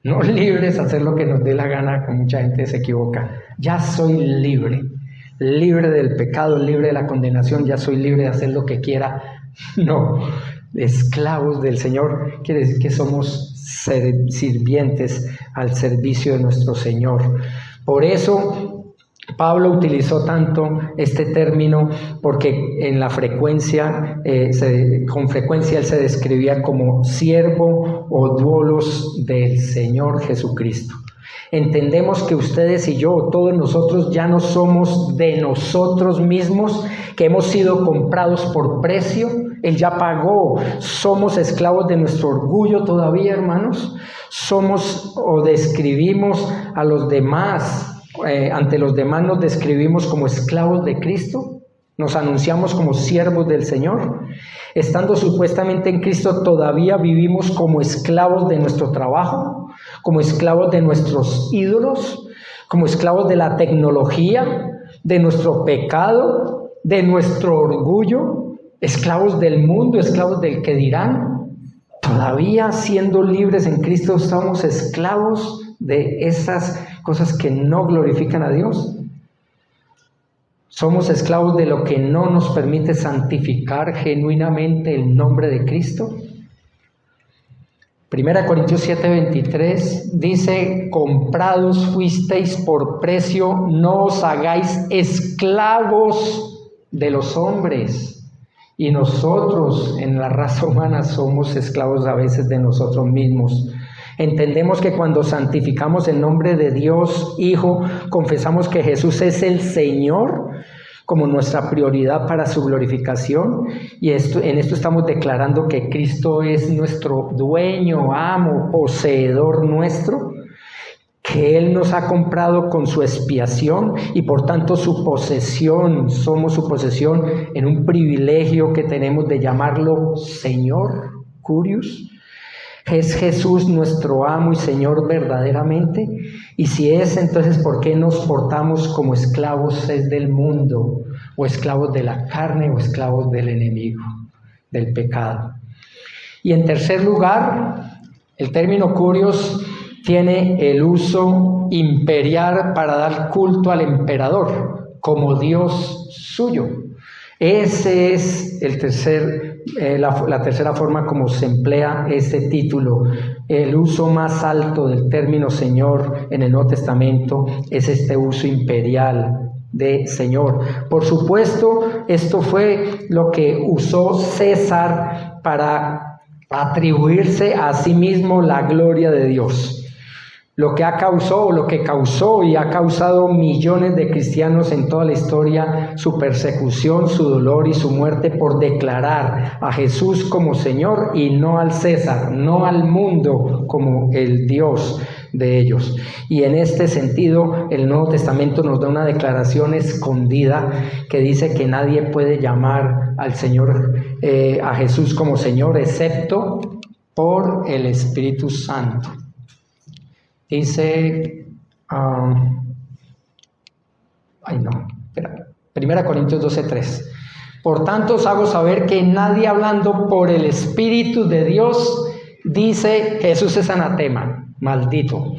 no libres a hacer lo que nos dé la gana, que mucha gente se equivoca. Ya soy libre del pecado, libre de la condenación, ya soy libre de hacer lo que quiera. No, esclavos del Señor quiere decir que somos sirvientes al servicio de nuestro Señor. Por eso Pablo utilizó tanto este término, porque en la frecuencia, con frecuencia él se describía como siervo o doulos del Señor Jesucristo. Entendemos que ustedes y yo, todos nosotros, ya no somos de nosotros mismos, que hemos sido comprados por precio. Él ya pagó. Somos esclavos de nuestro orgullo todavía, hermanos. Somos o describimos a los demás, ante los demás nos describimos como esclavos de Cristo. Nos anunciamos como siervos del Señor. Estando supuestamente en Cristo, todavía vivimos como esclavos de nuestro trabajo, como esclavos de nuestros ídolos, como esclavos de la tecnología, de nuestro pecado, de nuestro orgullo, esclavos del mundo, esclavos del que dirán. Todavía siendo libres en Cristo, estamos esclavos de esas cosas que no glorifican a Dios. Somos esclavos de lo que no nos permite santificar genuinamente el nombre de Cristo. 1 Corintios 7:23 dice: comprados fuisteis por precio, no os hagáis esclavos de los hombres. Y nosotros en la raza humana somos esclavos a veces de nosotros mismos. Entendemos que cuando santificamos el nombre de Dios Hijo, confesamos que Jesús es el Señor como nuestra prioridad para su glorificación, y en esto estamos declarando que Cristo es nuestro dueño, amo, poseedor nuestro, que Él nos ha comprado con su expiación y por tanto su posesión, somos su posesión en un privilegio que tenemos de llamarlo Señor, Curios. ¿Es Jesús nuestro amo y Señor verdaderamente? Y si es, entonces, ¿por qué nos portamos como esclavos del mundo, o esclavos de la carne, o esclavos del enemigo, del pecado? Y en tercer lugar, el término curios tiene el uso imperial para dar culto al emperador como Dios suyo. Ese es la tercera forma como se emplea este título. El uso más alto del término Señor en el Nuevo Testamento es este uso imperial de Señor. Por supuesto, esto fue lo que usó César para atribuirse a sí mismo la gloria de Dios. Lo que causó y ha causado millones de cristianos en toda la historia, su persecución, su dolor y su muerte por declarar a Jesús como Señor y no al César, no al mundo como el Dios de ellos. Y en este sentido, el Nuevo Testamento nos da una declaración escondida que dice que nadie puede llamar al Señor, a Jesús como Señor, excepto por el Espíritu Santo. Dice, 1 Corintios 12:3. Por tanto os hago saber que nadie hablando por el Espíritu de Dios dice Jesús es anatema, maldito.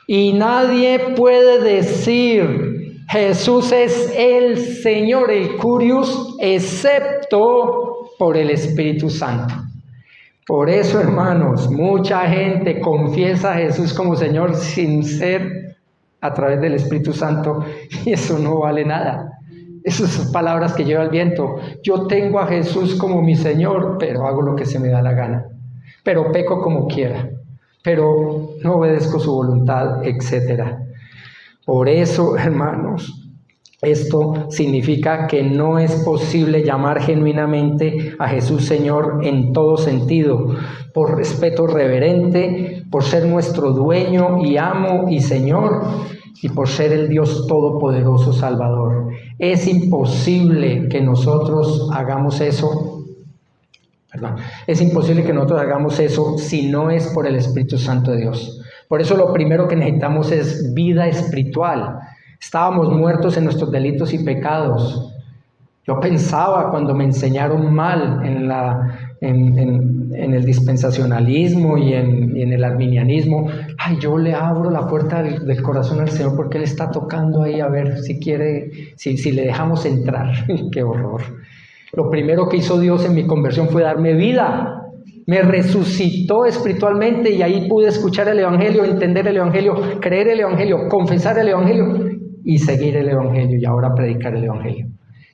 Y nadie puede decir Jesús es el Señor, el Curios, excepto por el Espíritu Santo. Por eso, hermanos, mucha gente confiesa a Jesús como Señor sin ser a través del Espíritu Santo, y eso no vale nada. Esas son palabras que lleva el viento. Yo tengo a Jesús como mi Señor, pero hago lo que se me da la gana. Pero peco como quiera. Pero no obedezco su voluntad, etc. Por eso, hermanos, esto significa que no es posible llamar genuinamente a Jesús Señor en todo sentido, por respeto reverente, por ser nuestro dueño y amo y Señor, y por ser el Dios todopoderoso Salvador. Es imposible que nosotros hagamos eso. Es imposible que nosotros hagamos eso si no es por el Espíritu Santo de Dios. Por eso lo primero que necesitamos es vida espiritual. Estábamos muertos en nuestros delitos y pecados. Yo pensaba cuando me enseñaron mal en el dispensacionalismo y en el arminianismo, yo le abro la puerta del corazón al Señor porque Él está tocando ahí a ver si quiere, si le dejamos entrar. ¡Qué horror! Lo primero que hizo Dios en mi conversión fue darme vida. Me resucitó espiritualmente y ahí pude escuchar el Evangelio, entender el Evangelio, creer el Evangelio, confesar el Evangelio y seguir el Evangelio y ahora predicar el Evangelio.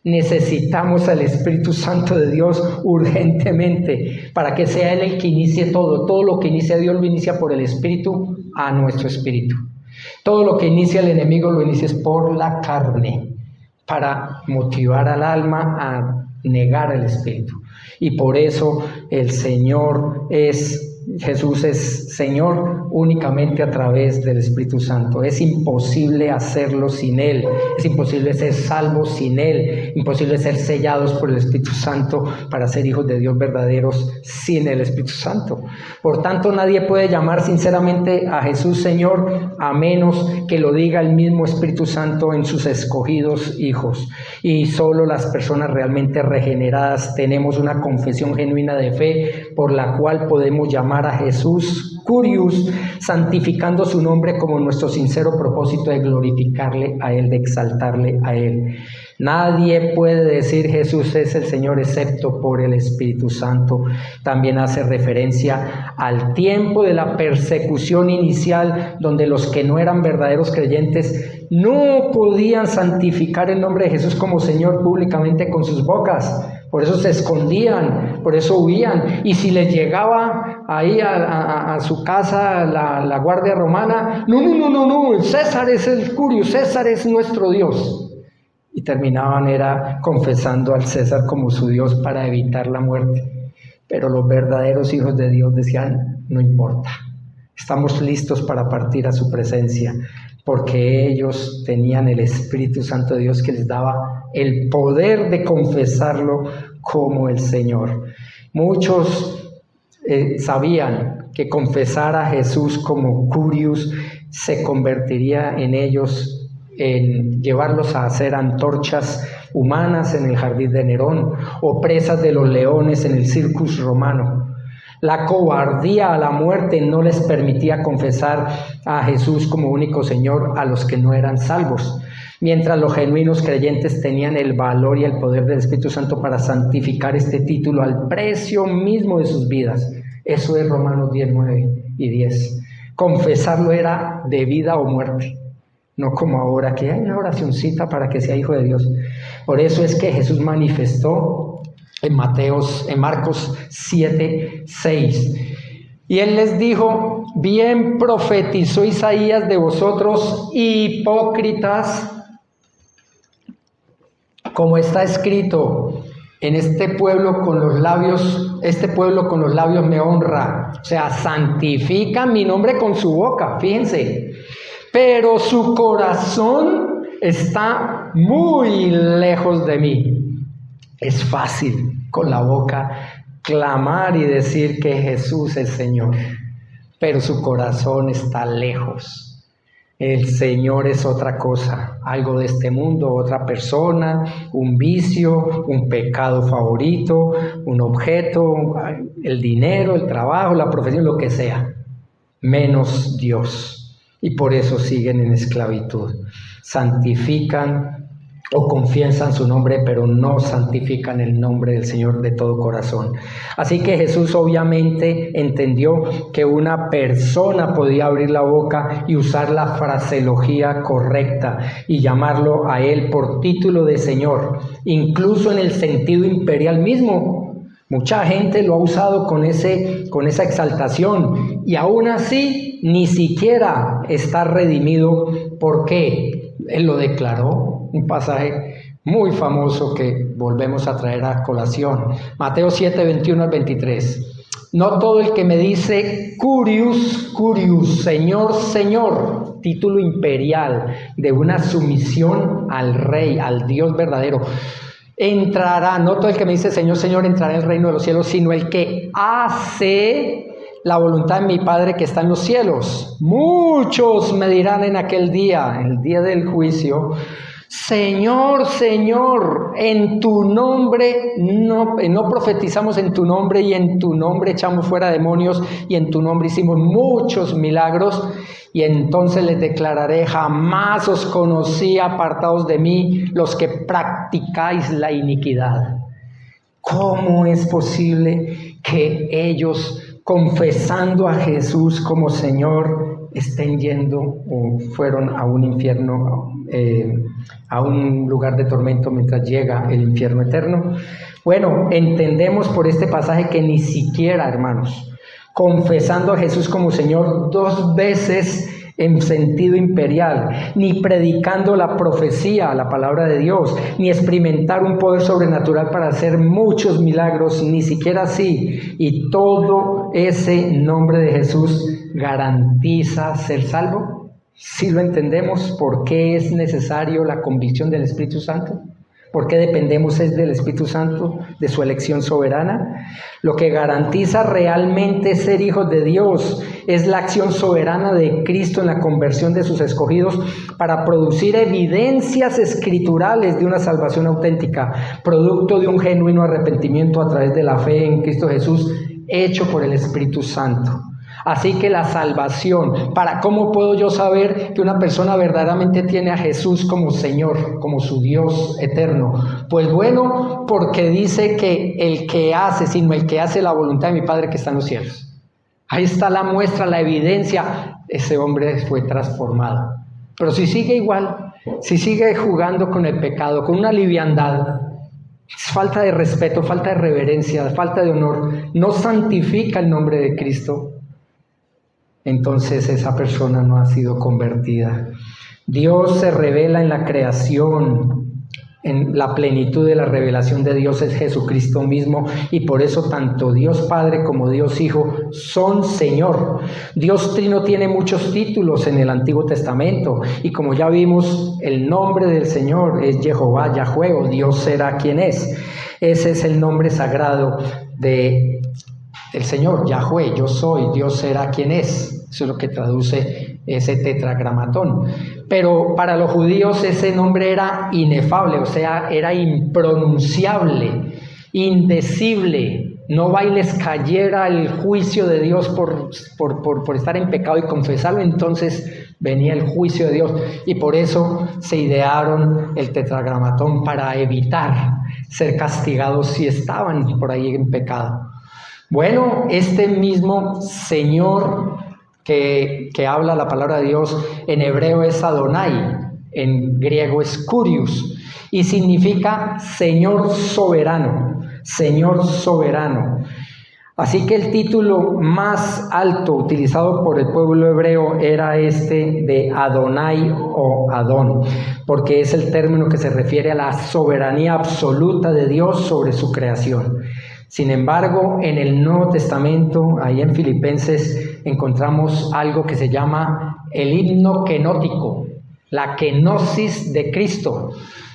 Necesitamos al Espíritu Santo de Dios urgentemente para que sea Él el que inicie todo. Todo lo que inicia Dios lo inicia por el Espíritu a nuestro espíritu. Todo lo que inicia el enemigo lo inicia por la carne para motivar al alma a negar el Espíritu. Y por eso el Señor Jesús es Señor únicamente a través del Espíritu Santo. Es imposible hacerlo sin Él, es imposible ser salvos sin Él, imposible ser sellados por el Espíritu Santo para ser hijos de Dios verdaderos sin el Espíritu Santo. Por tanto, nadie puede llamar sinceramente a Jesús Señor a menos que lo diga el mismo Espíritu Santo en sus escogidos hijos. Y solo las personas realmente regeneradas tenemos una confesión genuina de fe por la cual podemos llamar a Jesús Curious, santificando su nombre como nuestro sincero propósito de glorificarle a Él, de exaltarle a Él. Nadie puede decir Jesús es el Señor excepto por el Espíritu Santo. También hace referencia al tiempo de la persecución inicial, donde los que no eran verdaderos creyentes no podían santificar el nombre de Jesús como Señor públicamente con sus bocas. Por eso se escondían, por eso huían. Y si les llegaba ahí a su casa la guardia romana, no, César es el Curio, César es nuestro Dios. Y terminaban confesando al César como su Dios para evitar la muerte. Pero los verdaderos hijos de Dios decían, no importa, estamos listos para partir a su presencia, porque ellos tenían el Espíritu Santo de Dios que les daba el poder de confesarlo como el Señor. Muchos sabían que confesar a Jesús como Curious se convertiría en ellos en llevarlos a hacer antorchas humanas en el jardín de Nerón o presas de los leones en el circus romano. La cobardía a la muerte no les permitía confesar a Jesús como único Señor a los que no eran salvos, mientras los genuinos creyentes tenían el valor y el poder del Espíritu Santo para santificar este título al precio mismo de sus vidas. Eso es Romanos 10, 9 y 10. Confesarlo era de vida o muerte. No como ahora, que hay una oracioncita para que sea hijo de Dios. Por eso es que Jesús manifestó en Marcos 7, 6. Y Él les dijo, bien profetizó Isaías de vosotros, hipócritas, como está escrito, este pueblo con los labios me honra. O sea, santifican mi nombre con su boca, fíjense. Pero su corazón está muy lejos de mí. Es fácil con la boca clamar y decir que Jesús es Señor, pero su corazón está lejos. El Señor es otra cosa, algo de este mundo, otra persona, un vicio, un pecado favorito, un objeto, el dinero, el trabajo, la profesión, lo que sea, menos Dios. Y por eso siguen en esclavitud. Santifican o confiesan su nombre, pero no santifican el nombre del Señor de todo corazón. Así que Jesús obviamente entendió que una persona podía abrir la boca y usar la fraseología correcta y llamarlo a Él por título de Señor, incluso en el sentido imperial mismo. Mucha gente lo ha usado con esa exaltación y aún así ni siquiera está redimido. ¿Por qué? Él lo declaró, un pasaje muy famoso que volvemos a traer a colación. Mateo 7, 21 al 23. No todo el que me dice Curious, Curious, Señor, Señor, título imperial de una sumisión al Rey, al Dios verdadero, entrará. No todo el que me dice Señor, Señor entrará en el reino de los cielos, sino el que hace la voluntad de mi Padre que está en los cielos. Muchos me dirán en aquel día, el día del juicio, Señor, Señor, en tu nombre no profetizamos en tu nombre, y en tu nombre echamos fuera demonios, y en tu nombre hicimos muchos milagros. Y entonces les declararé, jamás os conocí, apartados de mí, los que practicáis la iniquidad. ¿Cómo es posible que ellos, confesando a Jesús como Señor, estén yendo o fueron a un infierno, a un lugar de tormento mientras llega el infierno eterno? Bueno, entendemos por este pasaje que ni siquiera, hermanos, confesando a Jesús como Señor 2 veces en sentido imperial, ni predicando la profecía, la palabra de Dios, ni experimentar un poder sobrenatural para hacer muchos milagros, ni siquiera así. Y todo ese nombre de Jesús garantiza ser salvo. ¿Sí lo entendemos? ¿Por qué es necesario la convicción del Espíritu Santo? ¿Por qué dependemos del Espíritu Santo, de su elección soberana? Lo que garantiza realmente ser hijos de Dios es la acción soberana de Cristo en la conversión de sus escogidos para producir evidencias escriturales de una salvación auténtica, producto de un genuino arrepentimiento a través de la fe en Cristo Jesús, hecho por el Espíritu Santo. Así que la salvación, ¿cómo puedo yo saber que una persona verdaderamente tiene a Jesús como Señor, como su Dios eterno? Pues bueno, porque dice que el que hace la voluntad de mi Padre que está en los cielos. Ahí está la muestra, la evidencia, ese hombre fue transformado. Pero si sigue igual, si sigue jugando con el pecado, con una liviandad, falta de respeto, falta de reverencia, falta de honor, no santifica el nombre de Cristo, entonces esa persona no ha sido convertida. Dios se revela en la creación, en la plenitud de la revelación de Dios es Jesucristo mismo, y por eso tanto Dios Padre como Dios Hijo son Señor. Dios Trino tiene muchos títulos en el Antiguo Testamento, y como ya vimos, el nombre del Señor es Jehová, Yahweh, o Dios será quien es. Ese es el nombre sagrado del Señor, Yahweh, yo soy, Dios será quien es. Eso es lo que traduce ese tetragramatón. Pero para los judíos ese nombre era inefable, o sea, era impronunciable, indecible. No va y les cayera el juicio de Dios por estar en pecado y confesarlo, entonces venía el juicio de Dios. Y por eso se idearon el tetragramatón, para evitar ser castigados si estaban por ahí en pecado. Bueno, este mismo Señor que habla la palabra de Dios en hebreo es Adonai, en griego es Kurios, y significa Señor soberano, Señor soberano. Así que el título más alto utilizado por el pueblo hebreo era este de Adonai o Adón, porque es el término que se refiere a la soberanía absoluta de Dios sobre su creación. Sin embargo, en el Nuevo Testamento, ahí en Filipenses, encontramos algo que se llama el himno kenótico, la kenosis de Cristo.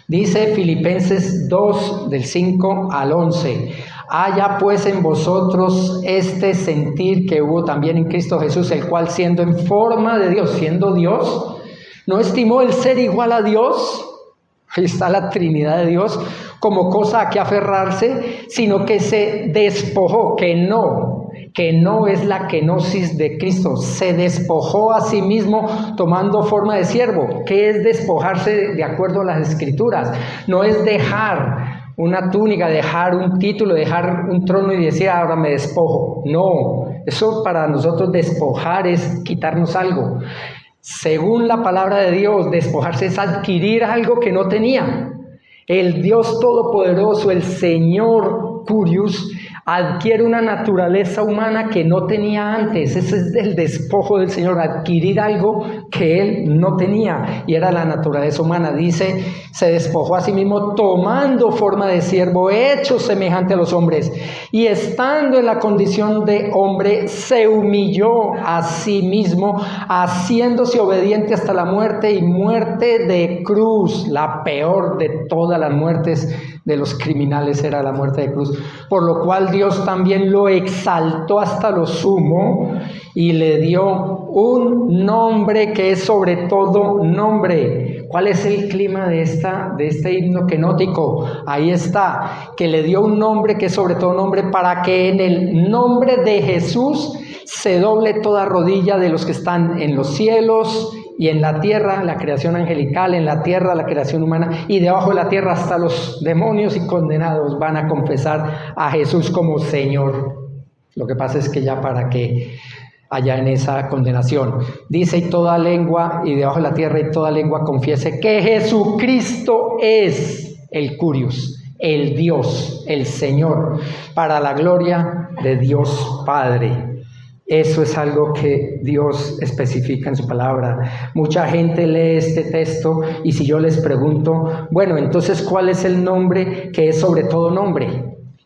Dice Filipenses 2, del 5 al 11, haya pues en vosotros este sentir que hubo también en Cristo Jesús, el cual siendo en forma de Dios, siendo Dios, no estimó el ser igual a Dios, ahí está la Trinidad de Dios, como cosa a que aferrarse, sino que se despojó, que no es la kenosis de Cristo, se despojó a sí mismo tomando forma de siervo. ¿Qué es despojarse de acuerdo a las Escrituras? No es dejar una túnica, dejar un título, dejar un trono y decir ahora me despojo. No, eso para nosotros despojar es quitarnos algo. Según la palabra de Dios, despojarse es adquirir algo que no tenía. El Dios Todopoderoso, el Señor Kurios, adquiere una naturaleza humana que no tenía antes. Ese es el despojo del Señor, adquirir algo que Él no tenía, y era la naturaleza humana. Dice, se despojó a sí mismo tomando forma de siervo, hecho semejante a los hombres, y estando en la condición de hombre, se humilló a sí mismo, haciéndose obediente hasta la muerte, y muerte de cruz, la peor de todas las muertes de los criminales era la muerte de cruz, por lo cual Dios también lo exaltó hasta lo sumo y le dio un nombre que es sobre todo nombre. ¿Cuál es el clima de este himno kenótico? Ahí está, que le dio un nombre que es sobre todo nombre, para que en el nombre de Jesús se doble toda rodilla de los que están en los cielos y en la tierra, la creación angelical, en la tierra, la creación humana, y debajo de la tierra hasta los demonios y condenados van a confesar a Jesús como Señor. Lo que pasa es que ya para que haya en esa condenación, dice, y toda lengua, y debajo de la tierra, y toda lengua confiese que Jesucristo es el Kurios, el Dios, el Señor, para la gloria de Dios Padre. Eso es algo que Dios especifica en su palabra. Mucha gente lee este texto y si yo les pregunto, bueno, entonces, ¿cuál es el nombre que es sobre todo nombre?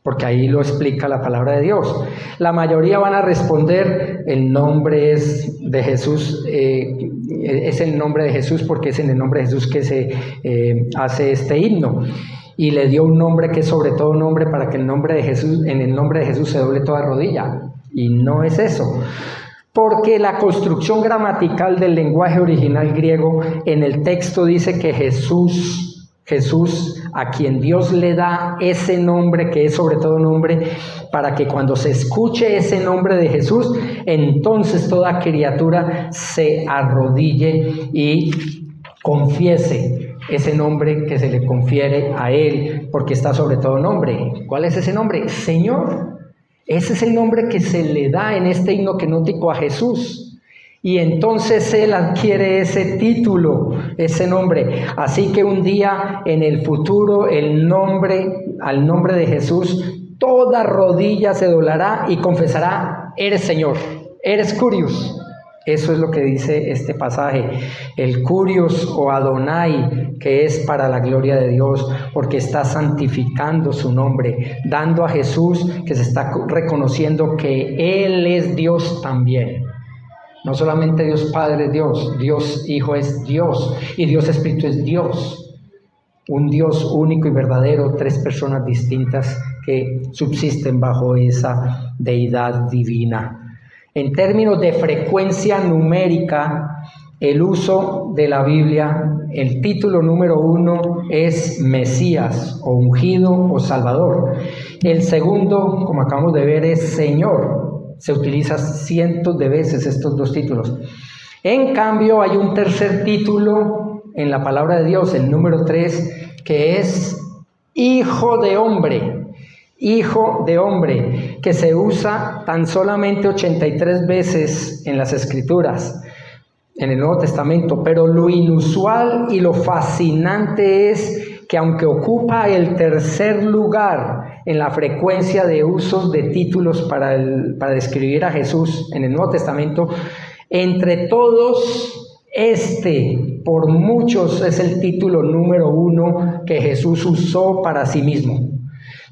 Porque ahí lo explica la palabra de Dios. La mayoría van a responder, el nombre es de Jesús, es el nombre de Jesús porque es en el nombre de Jesús que se hace este himno. Y le dio un nombre que es sobre todo nombre para que en el nombre de Jesús se doble toda rodilla. Y no es eso, porque la construcción gramatical del lenguaje original griego en el texto dice que Jesús, a quien Dios le da ese nombre que es sobre todo nombre, para que cuando se escuche ese nombre de Jesús, entonces toda criatura se arrodille y confiese ese nombre que se le confiere a Él, porque está sobre todo nombre. ¿Cuál es ese nombre? Señor. Ese es el nombre que se le da en este himno kenótico a Jesús. Y entonces Él adquiere ese título, ese nombre. Así que un día en el futuro, al nombre de Jesús, toda rodilla se doblará y confesará, eres Señor, eres Curios. Eso es lo que dice este pasaje, el Curios o Adonai, que es para la gloria de Dios, porque está santificando su nombre, dando a Jesús que se está reconociendo que Él es Dios también. No solamente Dios Padre es Dios, Dios Hijo es Dios y Dios Espíritu es Dios. Un Dios único y verdadero, tres personas distintas que subsisten bajo esa deidad divina. En términos de frecuencia numérica, el uso de la Biblia, el título número 1 es Mesías o ungido o Salvador. El segundo, como acabamos de ver, es Señor. Se utiliza cientos de veces estos dos títulos. En cambio, hay un tercer título en la palabra de Dios, el número 3, que es Hijo de Hombre. Hijo de hombre, que se usa tan solamente 83 veces en las Escrituras, en el Nuevo Testamento, pero lo inusual y lo fascinante es que aunque ocupa el tercer lugar en la frecuencia de usos de títulos para describir a Jesús en el Nuevo Testamento, entre todos por muchos es el título número 1 que Jesús usó para sí mismo.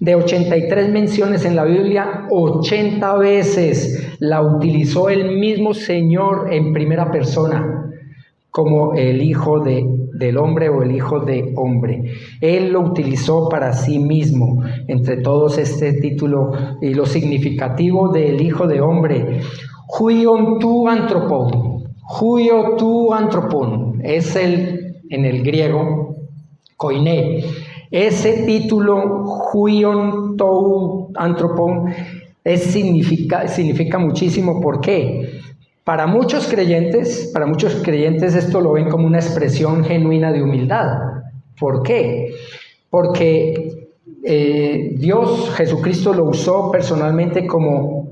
De 83 menciones en la Biblia, 80 veces la utilizó el mismo Señor en primera persona, como el Hijo del Hombre o el Hijo de Hombre. Él lo utilizó para sí mismo. Entre todos este título y lo significativo del Hijo de Hombre, Huion tu antropon. Huio tu antropon es en el griego, koiné. Ese título, Huion tou antropon, significa muchísimo. ¿Por qué? Para muchos creyentes esto lo ven como una expresión genuina de humildad. ¿Por qué? Porque Dios, Jesucristo, lo usó personalmente como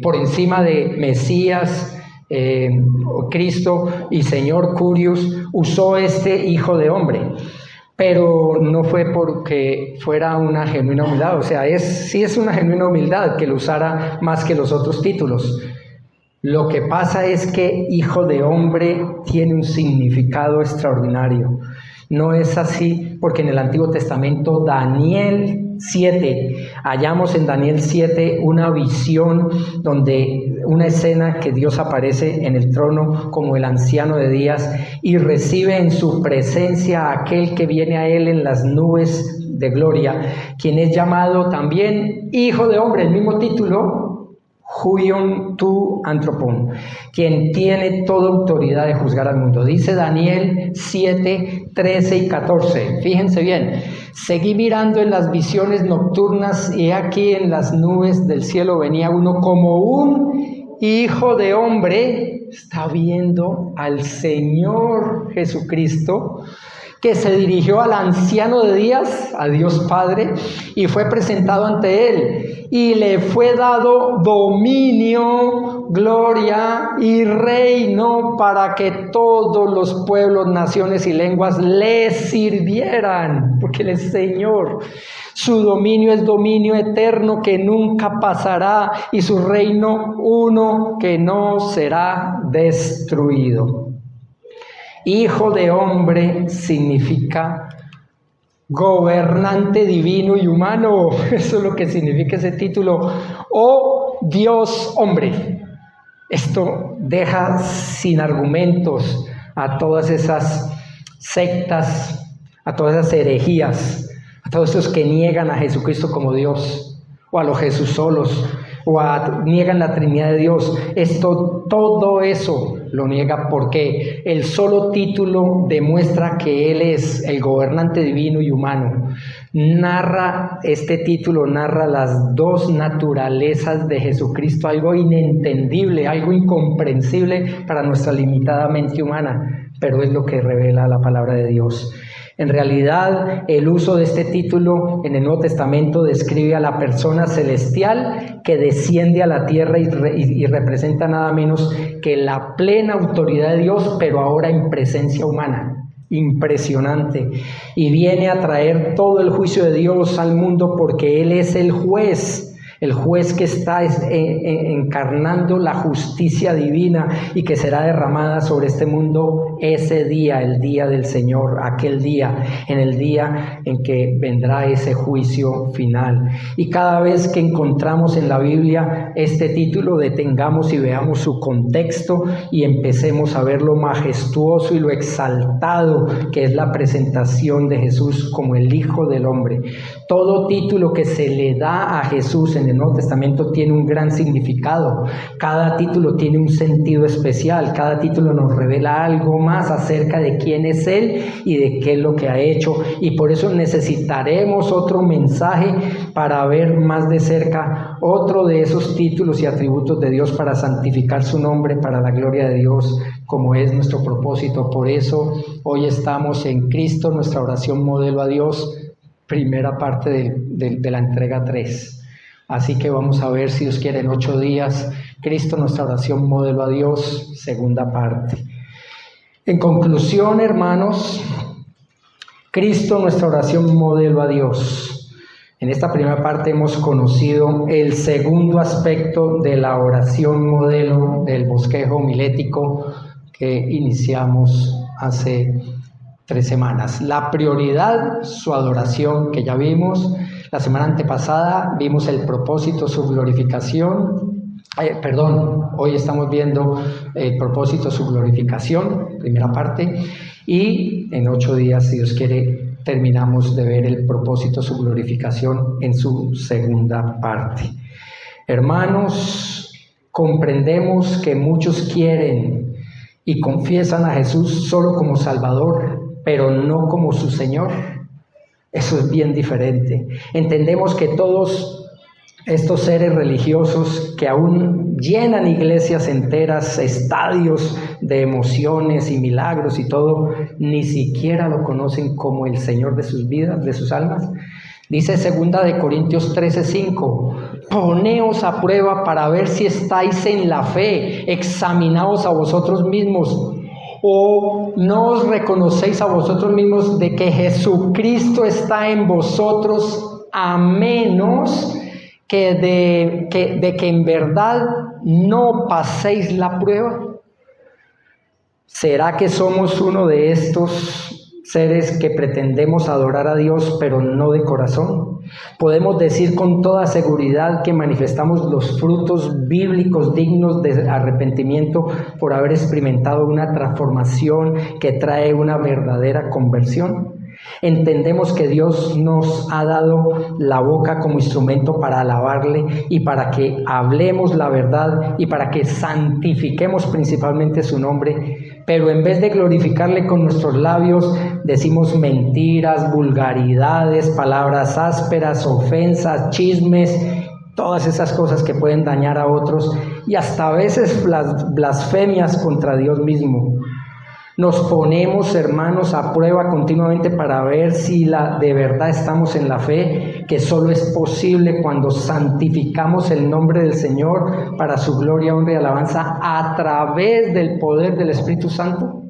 por encima de Mesías, Cristo y Señor Curios, usó este Hijo de Hombre. Pero no fue porque fuera una genuina humildad, o sea, sí es una genuina humildad que lo usara más que los otros títulos. Lo que pasa es que Hijo de Hombre tiene un significado extraordinario. No es así porque en el Antiguo Testamento, Daniel 7, hallamos en Daniel 7 una visión una escena que Dios aparece en el trono como el anciano de días y recibe en su presencia a aquel que viene a él en las nubes de gloria, quien es llamado también Hijo de Hombre, el mismo título, Huion tu antropon, quien tiene toda autoridad de juzgar al mundo. Dice Daniel 7, 13 y 14. Fíjense bien, seguí mirando en las visiones nocturnas y aquí en las nubes del cielo venía uno como un Hijo de Hombre. Está viendo al Señor Jesucristo, que se dirigió al anciano de días, a Dios Padre, y fue presentado ante él, y le fue dado dominio, gloria y reino para que todos los pueblos, naciones y lenguas le sirvieran, porque él es Señor. Su dominio es dominio eterno que nunca pasará y su reino uno que no será destruido. Hijo de hombre significa gobernante divino y humano. Eso es lo que significa ese título. O Dios hombre. Esto deja sin argumentos a todas esas sectas, a todas esas herejías, a todos esos que niegan a Jesucristo como Dios, o a los Jesús solos, o niegan la Trinidad de Dios. Todo eso lo niega porque el solo título demuestra que Él es el gobernante divino y humano. Este título narra las dos naturalezas de Jesucristo, algo inentendible, algo incomprensible para nuestra limitada mente humana, pero es lo que revela la palabra de Dios. En realidad, el uso de este título en el Nuevo Testamento describe a la persona celestial que desciende a la tierra y representa nada menos que la plena autoridad de Dios, pero ahora en presencia humana. Impresionante. Y viene a traer todo el juicio de Dios al mundo porque Él es el juez que está encarnando la justicia divina y que será derramada sobre este mundo ese día, el día del Señor, aquel día, en el día en que vendrá ese juicio final. Y cada vez que encontramos en la Biblia este título, detengamos y veamos su contexto y empecemos a ver lo majestuoso y lo exaltado que es la presentación de Jesús como el Hijo del Hombre. Todo título que se le da a Jesús en el Nuevo Testamento tiene un gran significado. Cada título tiene un sentido especial. Cada título nos revela algo más acerca de quién es Él y de qué es lo que ha hecho. Y por eso necesitaremos otro mensaje para ver más de cerca otro de esos títulos y atributos de Dios para santificar su nombre, para la gloria de Dios, como es nuestro propósito. Por eso hoy estamos en Cristo, nuestra oración modelo a Dios, primera parte de la entrega 3. Así que vamos a ver, si Dios quiere, en 8 días, Cristo, nuestra oración modelo a Dios, segunda parte. En conclusión, hermanos, Cristo, nuestra oración modelo a Dios. En esta primera parte hemos conocido el segundo aspecto de la oración modelo del bosquejo homilético que iniciamos hace 3 semanas. La prioridad, su adoración, que ya vimos. La semana antepasada vimos el propósito, su glorificación. Hoy estamos viendo el propósito, su glorificación, primera parte. Y en 8 días, si Dios quiere, terminamos de ver el propósito, su glorificación en su segunda parte. Hermanos, comprendemos que muchos quieren y confiesan a Jesús solo como Salvador, pero no como su Señor. Eso es bien diferente. Entendemos que todos estos seres religiosos que aún llenan iglesias enteras, estadios de emociones y milagros y todo, ni siquiera lo conocen como el Señor de sus vidas, de sus almas. Dice 2 Corintios 13:5, poneos a prueba para ver si estáis en la fe, examinaos a vosotros mismos. ¿O no os reconocéis a vosotros mismos de que Jesucristo está en vosotros, a menos que de que en verdad no paséis la prueba? ¿Será que somos uno de estos seres que pretendemos adorar a Dios, pero no de corazón? Podemos decir con toda seguridad que manifestamos los frutos bíblicos dignos de arrepentimiento por haber experimentado una transformación que trae una verdadera conversión. Entendemos que Dios nos ha dado la boca como instrumento para alabarle y para que hablemos la verdad y para que santifiquemos principalmente su nombre, pero en vez de glorificarle con nuestros labios, decimos mentiras, vulgaridades, palabras ásperas, ofensas, chismes, todas esas cosas que pueden dañar a otros y hasta a veces blasfemias contra Dios mismo. Nos ponemos, hermanos, a prueba continuamente para ver si de verdad estamos en la fe, que solo es posible cuando santificamos el nombre del Señor para su gloria, honra y alabanza a través del poder del Espíritu Santo.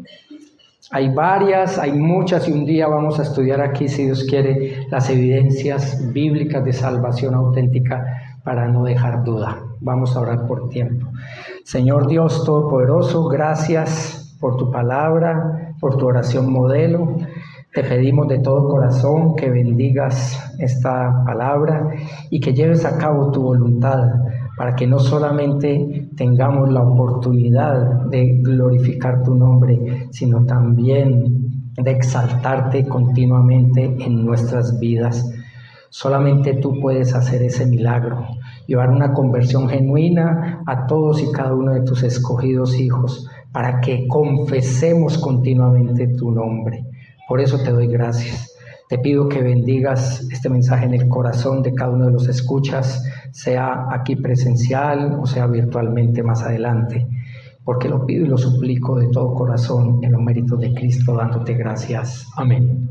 Hay varias, hay muchas, y un día vamos a estudiar aquí, si Dios quiere, las evidencias bíblicas de salvación auténtica para no dejar duda. Vamos a orar por tiempo. Señor Dios Todopoderoso, gracias por tu palabra, por tu oración modelo. Te pedimos de todo corazón que bendigas esta palabra y que lleves a cabo tu voluntad para que no solamente tengamos la oportunidad de glorificar tu nombre, sino también de exaltarte continuamente en nuestras vidas. Solamente tú puedes hacer ese milagro, llevar una conversión genuina a todos y cada uno de tus escogidos hijos, para que confesemos continuamente tu nombre. Por eso te doy gracias. Te pido que bendigas este mensaje en el corazón de cada uno de los escuchas, sea aquí presencial o sea virtualmente más adelante, porque lo pido y lo suplico de todo corazón en los méritos de Cristo, dándote gracias. Amén.